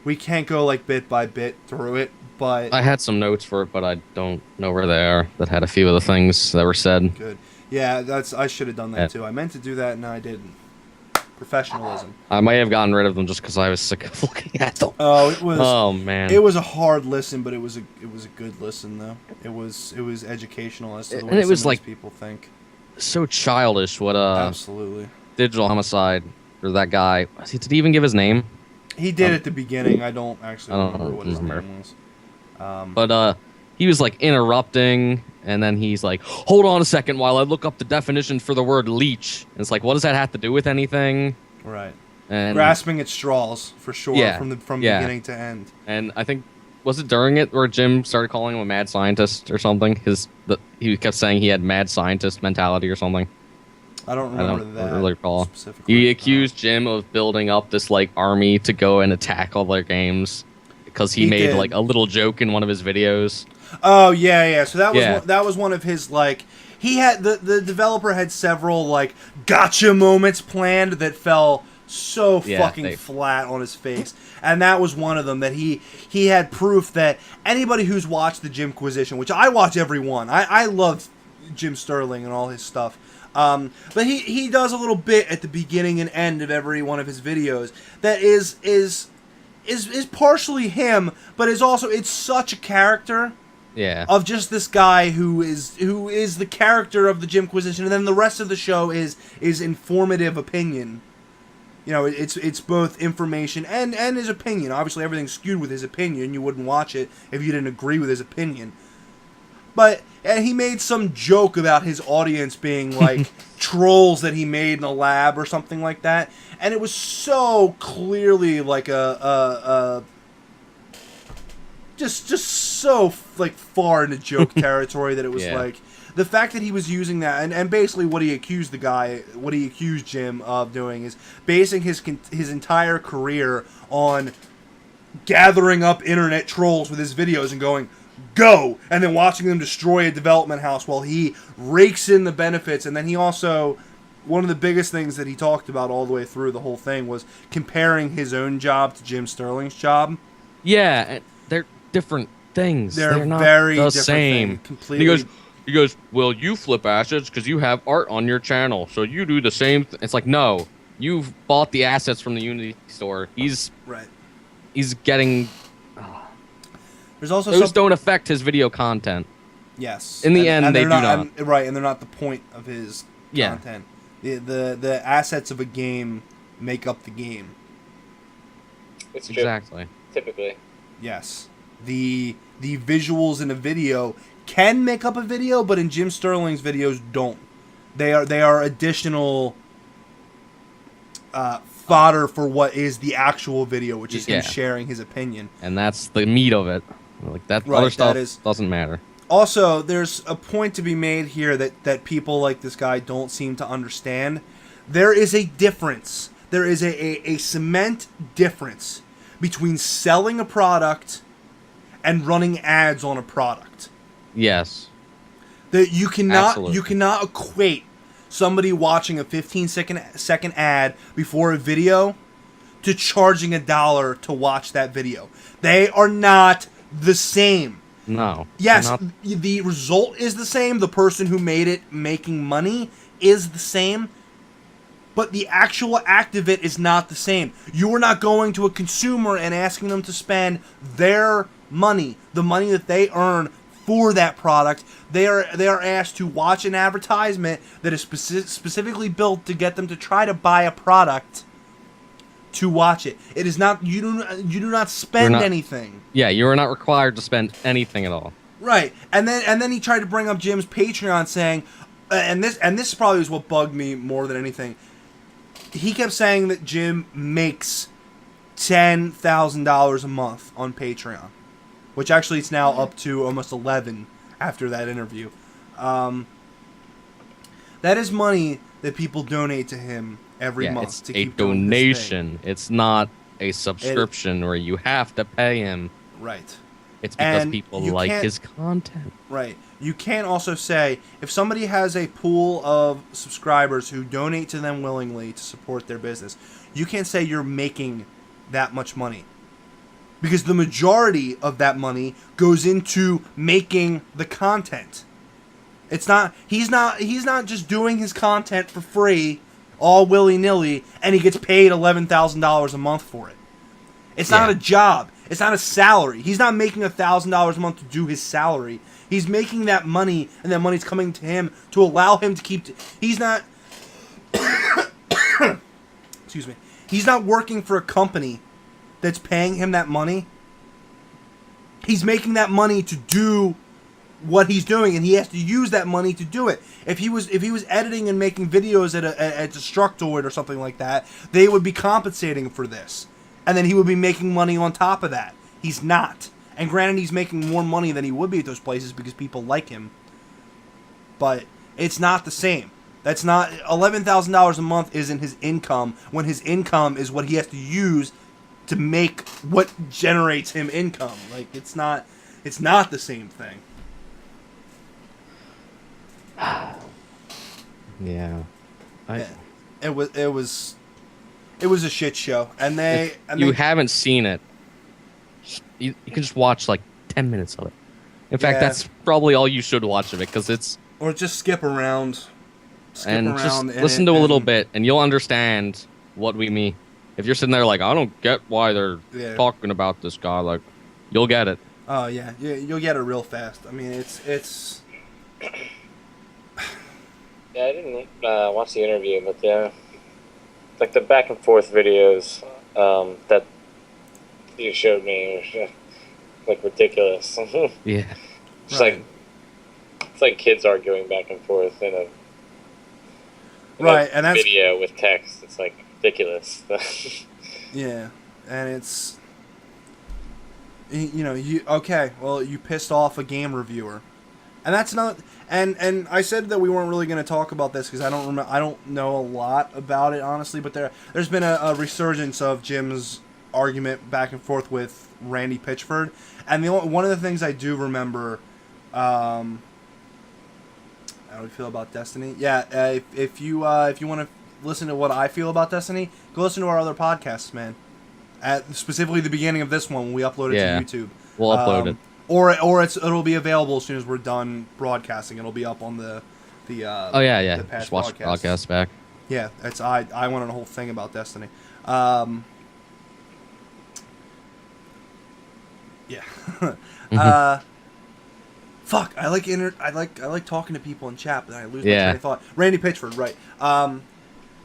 We can't go like bit by bit through it, but I had some notes for it, but I don't know where they are. That had a few of the things that were said. Good. Yeah, I should have done that too. I meant to do that and I didn't. Professionalism. I might have gotten rid of them just because I was sick of looking at them. Oh, it was. Oh man. It was a hard listen, but it was a good listen though. It was educational as to the way it was some of like these people think. So childish. What Absolutely. Digital Homicide or that guy? Did he even give his name? He did at the beginning. I don't remember what his name was. But he was like interrupting, and then he's like, "Hold on a second while I look up the definition for the word leech." And it's like, what does that have to do with anything? Right. And Grasping at straws for sure. Yeah, From yeah. beginning to end. And I think, was it during it where Jim started calling him a mad scientist or something? He kept saying he had mad scientist mentality or something. I don't I remember don't that really recall. specifically. He accused Jim of building up this like army to go and attack all their games because he made did. like a little joke in one of his videos. Oh yeah. So that was Yeah. that was one of his like. He had the developer had several like gotcha moments planned that fell so fucking flat on his face, and that was one of them. That he had proof that anybody who's watched the Jimquisition, which I watch every one. I love Jim Sterling and all his stuff. But he does a little bit at the beginning and end of every one of his videos that is partially him, but is also it's such a character. Yeah. Of just this guy who is the character of the Jimquisition, and then the rest of the show is informative opinion. You know, it's both information and his opinion. Obviously, everything's skewed with his opinion. You wouldn't watch it if you didn't agree with his opinion. But he made some joke about his audience being like trolls that he made in a lab or something like that, and it was so clearly like just so like far into joke territory that it was like the fact that he was using that and basically what he accused Jim of doing is basing his entire career on gathering up internet trolls with his videos and going go and then watching them destroy a development house while he rakes in the benefits. And then he also, one of the biggest things that he talked about all the way through the whole thing was comparing his own job to Jim Sterling's job. Yeah, they're different things. They're not very the different same. things, completely. He goes, well, you flip assets because you have art on your channel, so you do the same. It's like, no, you've bought the assets from the Unity store. He's getting. There's also those don't affect his video content. Yes. In the end, they do not. Right, and they're not the point of his content. The assets of a game make up the game. It's true. Exactly. Typically. Yes. The visuals in a video can make up a video, but in Jim Sterling's videos don't. They are additional fodder for what is the actual video, which is him sharing his opinion. And that's the meat of it. Like that other stuff doesn't matter. Also, there's a point to be made here that people like this guy don't seem to understand. There is a difference. There is a cement difference between selling a product and running ads on a product. Yes. That you cannot equate somebody watching a 15-second ad before a video to charging $1 to watch that video. They are not the same. No. Yes, the result is the same. The person who made it making money is the same. But the actual act of it is not the same. You are not going to a consumer and asking them to spend their money, the money that they earn for that product. They are asked to watch an advertisement that is specifically built to get them to try to buy a product to watch it. It is not you do not spend anything. Yeah, you are not required to spend anything at all. Right. And then he tried to bring up Jim's Patreon saying and this probably is what bugged me more than anything. He kept saying that Jim makes $10,000 a month on Patreon, which actually it's now up to almost 11 after that interview. That is money that people donate to him every month. It's to a keep doing donation. this thing. It's not a subscription where you have to pay him. Right. It's because And people you like can't- his content. Right. You can't also say, if somebody has a pool of subscribers who donate to them willingly to support their business, you can't say you're making that much money. Because the majority of that money goes into making the content. It's not he's not just doing his content for free, all willy-nilly, and he gets paid $11,000 a month for it. It's not a job. It's not a salary. He's not making $1,000 a month to do his salary. He's making that money, and that money's coming to him to allow him to keep... He's not... Excuse me. He's not working for a company that's paying him that money. He's making that money to do what he's doing, and he has to use that money to do it. If he was editing and making videos at a Destructoid or something like that, they would be compensating for this, and then he would be making money on top of that. He's not, and granted, he's making more money than he would be at those places because people like him, but it's not the same. That's not $11,000 a month isn't his income when his income is what he has to use to make what generates him income. Like it's not the same thing. Yeah. It was a shit show, and you haven't seen it. You can just watch like 10 minutes of it. In fact, that's probably all you should watch of it because it's. Or just skip around. Just listen to a little bit, and you'll understand what we mean. If you're sitting there like, I don't get why they're talking about this guy, like, you'll get it. Oh yeah, you'll get it real fast. I mean, it's. Yeah, I didn't watch the interview, but yeah, like the back and forth videos that you showed me are like ridiculous. Yeah, it's like kids arguing back and forth in a and that's video with text. It's like ridiculous. Yeah, and it's you pissed off a game reviewer, and that's not. And I said that we weren't really going to talk about this because I don't know a lot about it honestly, but there's been a resurgence of Jim's argument back and forth with Randy Pitchford, and one of the things I do remember. How do we feel about Destiny? Yeah, if you want to listen to what I feel about Destiny, go listen to our other podcasts, man. Specifically the beginning of this one when we upload it to YouTube. We'll upload it. Or it'll be available as soon as we're done broadcasting. It'll be up on the the past just watch the podcast back. Yeah, I wanted a whole thing about Destiny. Yeah. Fuck, I like talking to people in chat, but I lose my train of thought. Randy Pitchford, right?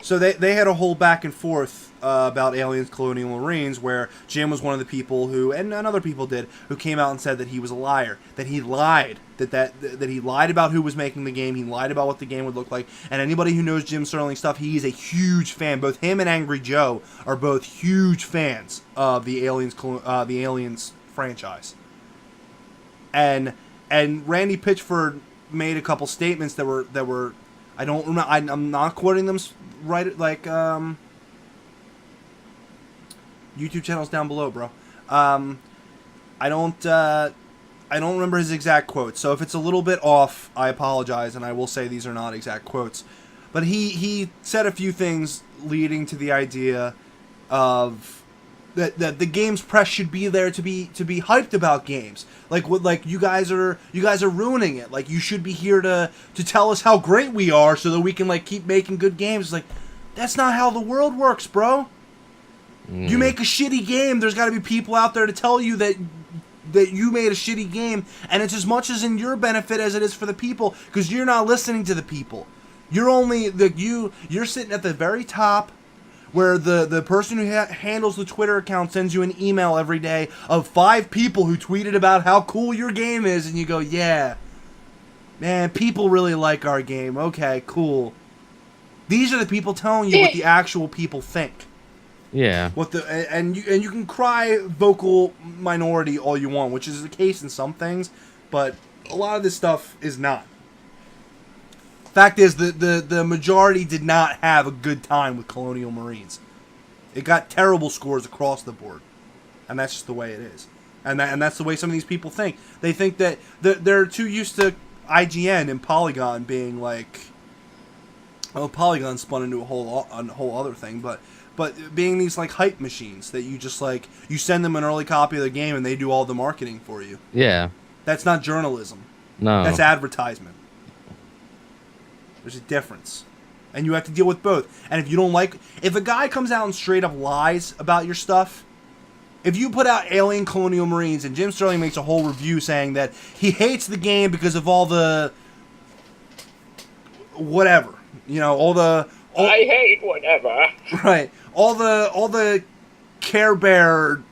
So they had a whole back and forth about Aliens, Colonial Marines, where Jim was one of the people who, and other people did, who came out and said that he was a liar, that he lied, that he lied about who was making the game, he lied about what the game would look like, and anybody who knows Jim Sterling stuff, he is a huge fan. Both him and Angry Joe are both huge fans of the Aliens franchise, and Randy Pitchford made a couple statements that were I don't remember. I'm not quoting them right. Like YouTube channels down below, bro. I don't remember his exact quotes. So if it's a little bit off, I apologize, and I will say these are not exact quotes. But he said a few things leading to the idea of that the games press should be there to be hyped about games. Like you guys are ruining it. Like you should be here to tell us how great we are so that we can like keep making good games. Like that's not how the world works, bro. You make a shitty game, there's got to be people out there to tell you that you made a shitty game, and it's as much as in your benefit as it is for the people, because you're not listening to the people. You're you're sitting at the very top, where the person who handles the Twitter account sends you an email every day of 5 people who tweeted about how cool your game is, and you go, yeah, man, people really like our game. Okay, cool. These are the people telling you what the actual people think. Yeah. And you can cry vocal minority all you want, which is the case in some things, but a lot of this stuff is not. Fact is, the majority did not have a good time with Colonial Marines. It got terrible scores across the board, and that's just the way it is. And that's the way some of these people think. They think that they're too used to IGN and Polygon being like, well, Polygon spun into a whole other thing, but being these like hype machines that you just like you send them an early copy of the game and they do all the marketing for you. Yeah. That's not journalism. No. That's advertisement. There's a difference. And you have to deal with both. And if a guy comes out and straight up lies about your stuff, if you put out Alien Colonial Marines and Jim Sterling makes a whole review saying that he hates the game because of all the whatever, I hate whatever. Right. All the Care Bear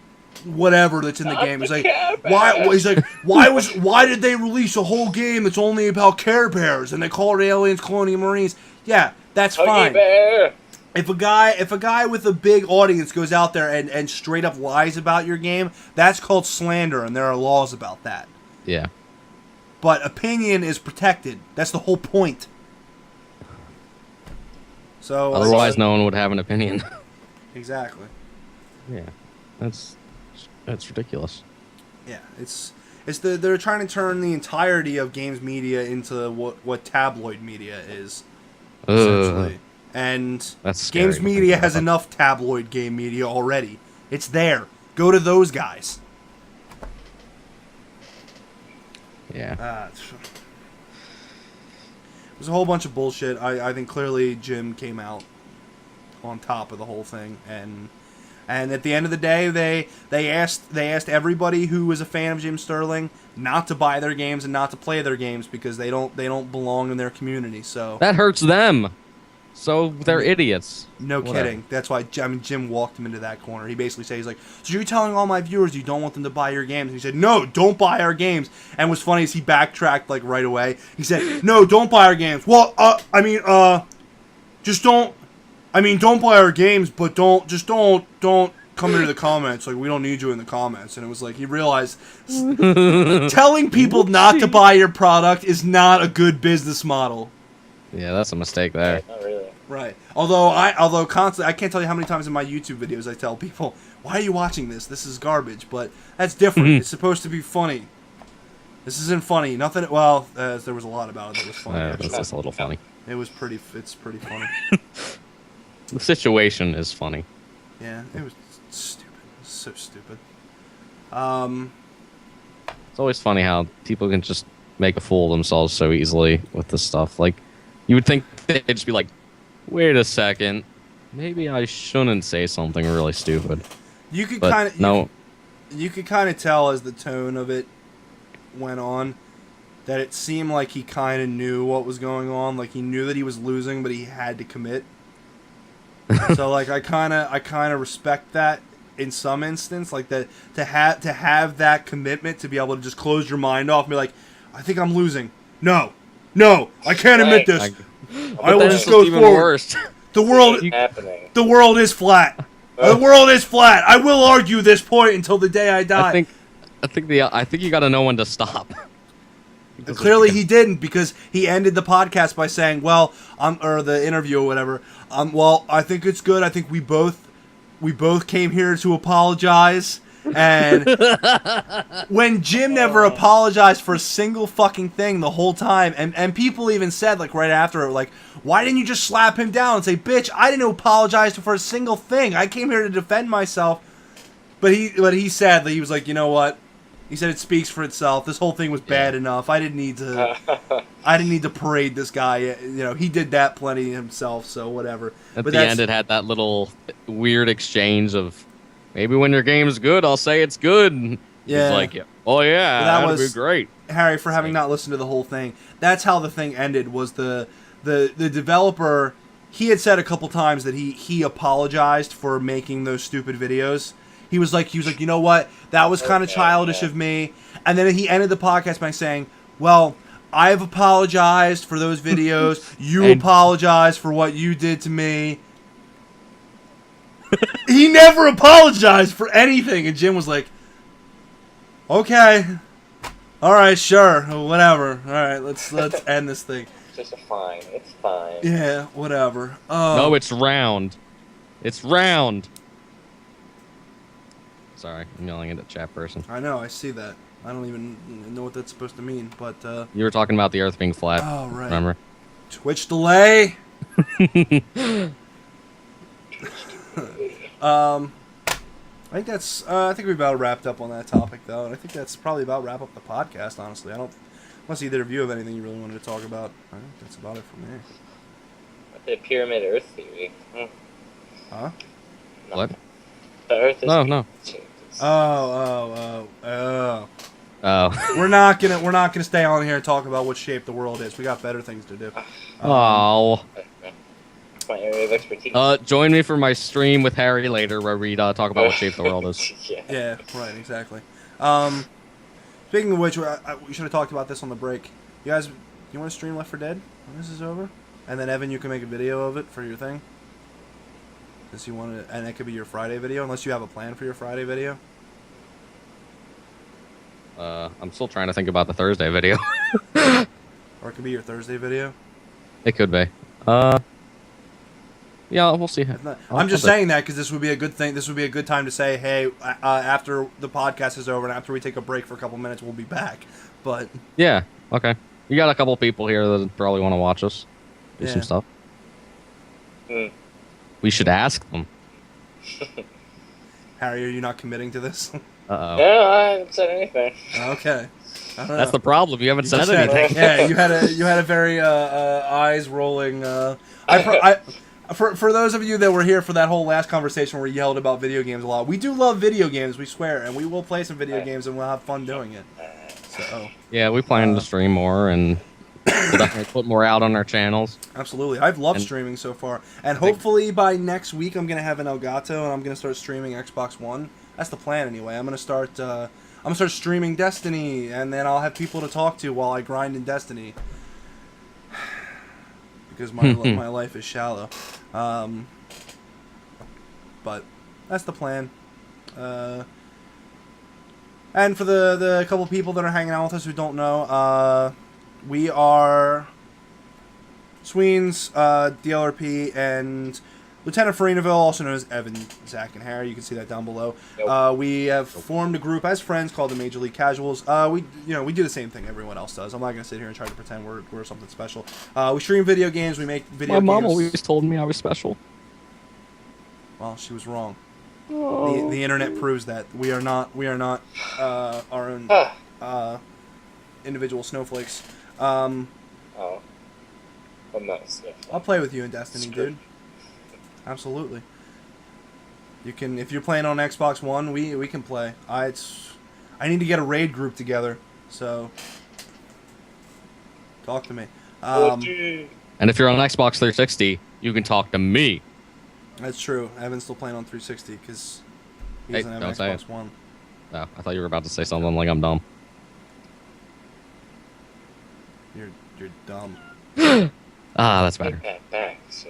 whatever that's in the Not game. He's the like, Care why? Bears. He's like, why did they release a whole game that's only about Care Bears and they call it Aliens, Colonial Marines? Yeah, that's Huggy fine. Bear. If a guy with a big audience goes out there and straight up lies about your game, that's called slander, and there are laws about that. Yeah. But opinion is protected. That's the whole point. So Otherwise, no one would have an opinion. exactly. Yeah, that's ridiculous. Yeah, they're trying to turn the entirety of games media into what tabloid media is, essentially. And That's scary games to media think has about. enough tabloid game media already. It's there. Go to those guys. Yeah. It was a whole bunch of bullshit. I think clearly Jim came out on top of the whole thing, and at the end of the day, they asked everybody who was a fan of Jim Sterling not to buy their games and not to play their games because they don't belong in their community. So That hurts them. So they're idiots. no Whatever. kidding. That's why Jim walked him into that corner. He basically said, he's like, so you're telling all my viewers you don't want them to buy your games? And he said, no, don't buy our games. And what's funny is he backtracked like right away. He said, no, don't buy our games. Well, just don't. I mean, don't buy our games, but don't come into the comments. Like, we don't need you in the comments. And it was like he realized telling people not to buy your product is not a good business model. Yeah, that's a mistake there. Not really. Right. Although constantly, I can't tell you how many times in my YouTube videos I tell people, "Why are you watching this? This is garbage." But that's different. It's supposed to be funny. This isn't funny. Nothing. Well, there was a lot about it that was funny. That's just a little funny. It's pretty funny. The situation is funny. Yeah, it was stupid. It was so stupid. It's always funny how people can just make a fool of themselves so easily with this stuff. Like, you would think they'd just be like, wait a second, maybe I shouldn't say something really stupid. You could But kind of no. You could kind of tell as the tone of it went on that it seemed like he kind of knew what was going on. Like he knew that he was losing, but he had to commit. So like I kind of respect that in some instance, like that to have that commitment to be able to just close your mind off and be like, I think I'm losing. No, I can't admit this. I will just go even forward. worse. The world, Happening. the world is flat. The world is flat. I will argue this point until the day I die. I think you got to know when to stop. Clearly he didn't, because he ended the podcast by saying, well, or the interview or whatever, well, I think it's good. I think we both came here to apologize. And when Jim never apologized for a single fucking thing the whole time, and people even said, like, right after it, like, why didn't you just slap him down and say, bitch, I didn't apologize for a single thing. I came here to defend myself. But he said that he was like, you know what? He said it speaks for itself. This whole thing was bad enough. I didn't need to parade this guy. You know, he did that plenty himself, so whatever. At the end, it had that little weird exchange of, maybe when your game's good, I'll say it's good. And Yeah. He's like, oh yeah, Well, that'd be great. Harry, for having not listened to the whole thing, that's how the thing ended. Was the developer? He had said a couple times that he apologized for making those stupid videos. He was like, you know what? That was kind of childish of me. And then he ended the podcast by saying, well, I've apologized for those videos. You apologized for what you did to me. He never apologized for anything. And Jim was like, okay. All right, sure. Whatever. All right, let's end this thing. It's just fine. It's fine. Yeah, whatever. No, it's round. It's round. Sorry, I'm yelling at a chat person. I know, I see that. I don't even know what that's supposed to mean, but You were talking about the Earth being flat. oh right. Remember? Twitch delay. I think we about wrapped up on that topic though, and I think that's probably about wrap up the podcast. Honestly, I don't. Unless either of you have anything you really wanted to talk about, I think that's about it for me. The pyramid Earth theory. Huh? What? The Earth is No. Oh. Oh. We're not gonna stay on here and talk about what shape the world is. We got better things to do. Oh. That's my area of expertise. Join me for my stream with Harry later, where we talk about what shape the world is. Yeah. Yeah, right, exactly. Speaking of which, we should have talked about this on the break. You guys, you want to stream Left 4 Dead when this is over? And then Evan, you can make a video of it for your thing. Since you want to, and it could be your Friday video, unless you have a plan for your Friday video. I'm still trying to think about the Thursday video. Or it could be your Thursday video. It could be. Yeah, we'll see. I'm just saying that because this would be a good thing. This would be a good time to say, hey, after the podcast is over and after we take a break for a couple minutes, we'll be back. But yeah, okay. You got a couple people here that probably want to watch us do some stuff. Mm. We should ask them. Harry, are you not committing to this? Uh-oh. No, I haven't said anything. Okay. I don't That's know. the problem. You haven't You said just anything. yeah, you had a very eyes rolling. For those of you that were here for that whole last conversation where you yelled about video games a lot, we do love video games. We swear, and we will play some video games and we'll have fun doing it. So Yeah, we plan to stream more and we'll definitely put more out on our channels. absolutely, I've loved And- streaming so far, and hopefully by next week I'm gonna have an Elgato and I'm gonna start streaming Xbox One. That's the plan anyway. I'm gonna start streaming Destiny, and then I'll have people to talk to while I grind in Destiny. Because my life is shallow. But that's the plan. And for the couple people that are hanging out with us who don't know, we are Sweens, DLRP, and Lieutenant Farinaville, also known as Evan, Zach, and Harry. You can see that down below. Nope. We have formed a group as friends called the Major League Casuals. We do the same thing everyone else does. I'm not gonna sit here and try to pretend we're something special. We stream video games. We make video My games. mom always told me I was special. Well, she was wrong. Oh. The internet proves that we are not our own individual snowflakes. Oh. I'm not sniffing. I'll play with you in Destiny, Screw. dude. Absolutely. You can, if you're playing on Xbox One, we can play. I need to get a raid group together, so talk to me. And if you're on Xbox 360, you can talk to me. That's true. Evan's still playing on 360 because he Hey, doesn't have don't an say Xbox it. One. Oh, I thought you were about to say something like I'm dumb. You're dumb. Ah, that's better. Back, so.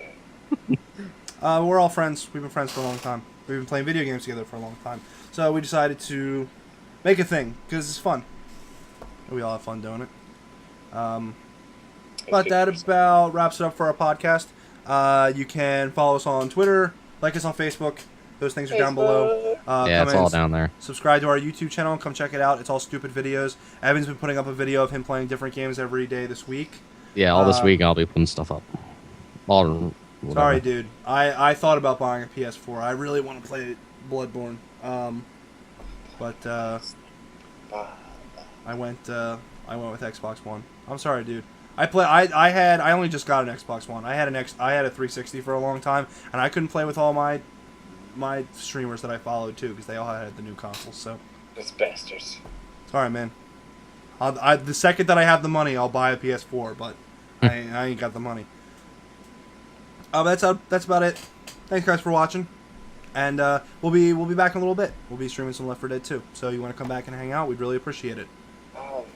We're all friends. We've been friends for a long time. We've been playing video games together for a long time. So we decided to make a thing because it's fun. We all have fun doing it. But that about wraps it up for our podcast. You can follow us on Twitter, like us on Facebook. Those things are down below. Yeah, it's all down there. Subscribe to our YouTube channel. Come check it out. It's all stupid videos. Evan's been putting up a video of him playing different games every day this week. Yeah, all this week I'll be putting stuff up. All whatever. Sorry, dude. I thought about buying a PS4. I really want to play Bloodborne. But I went with Xbox One. I'm sorry, dude. I only just got an Xbox One. I had a 360 for a long time, and I couldn't play with all my streamers that I followed too because they all had the new consoles. So Those bastards. sorry, man. The second that I have the money, I'll buy a PS4, but I ain't got the money. That's about it. Thanks guys for watching, and we'll be back in a little bit. We'll be streaming some Left 4 Dead 2. So you want to come back and hang out? We'd really appreciate it. Alright.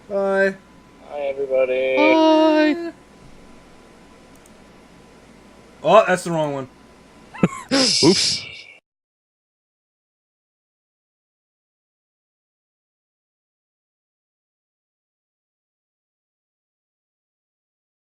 Bye. Hi, everybody. Bye. Oh, that's the wrong one. Oops.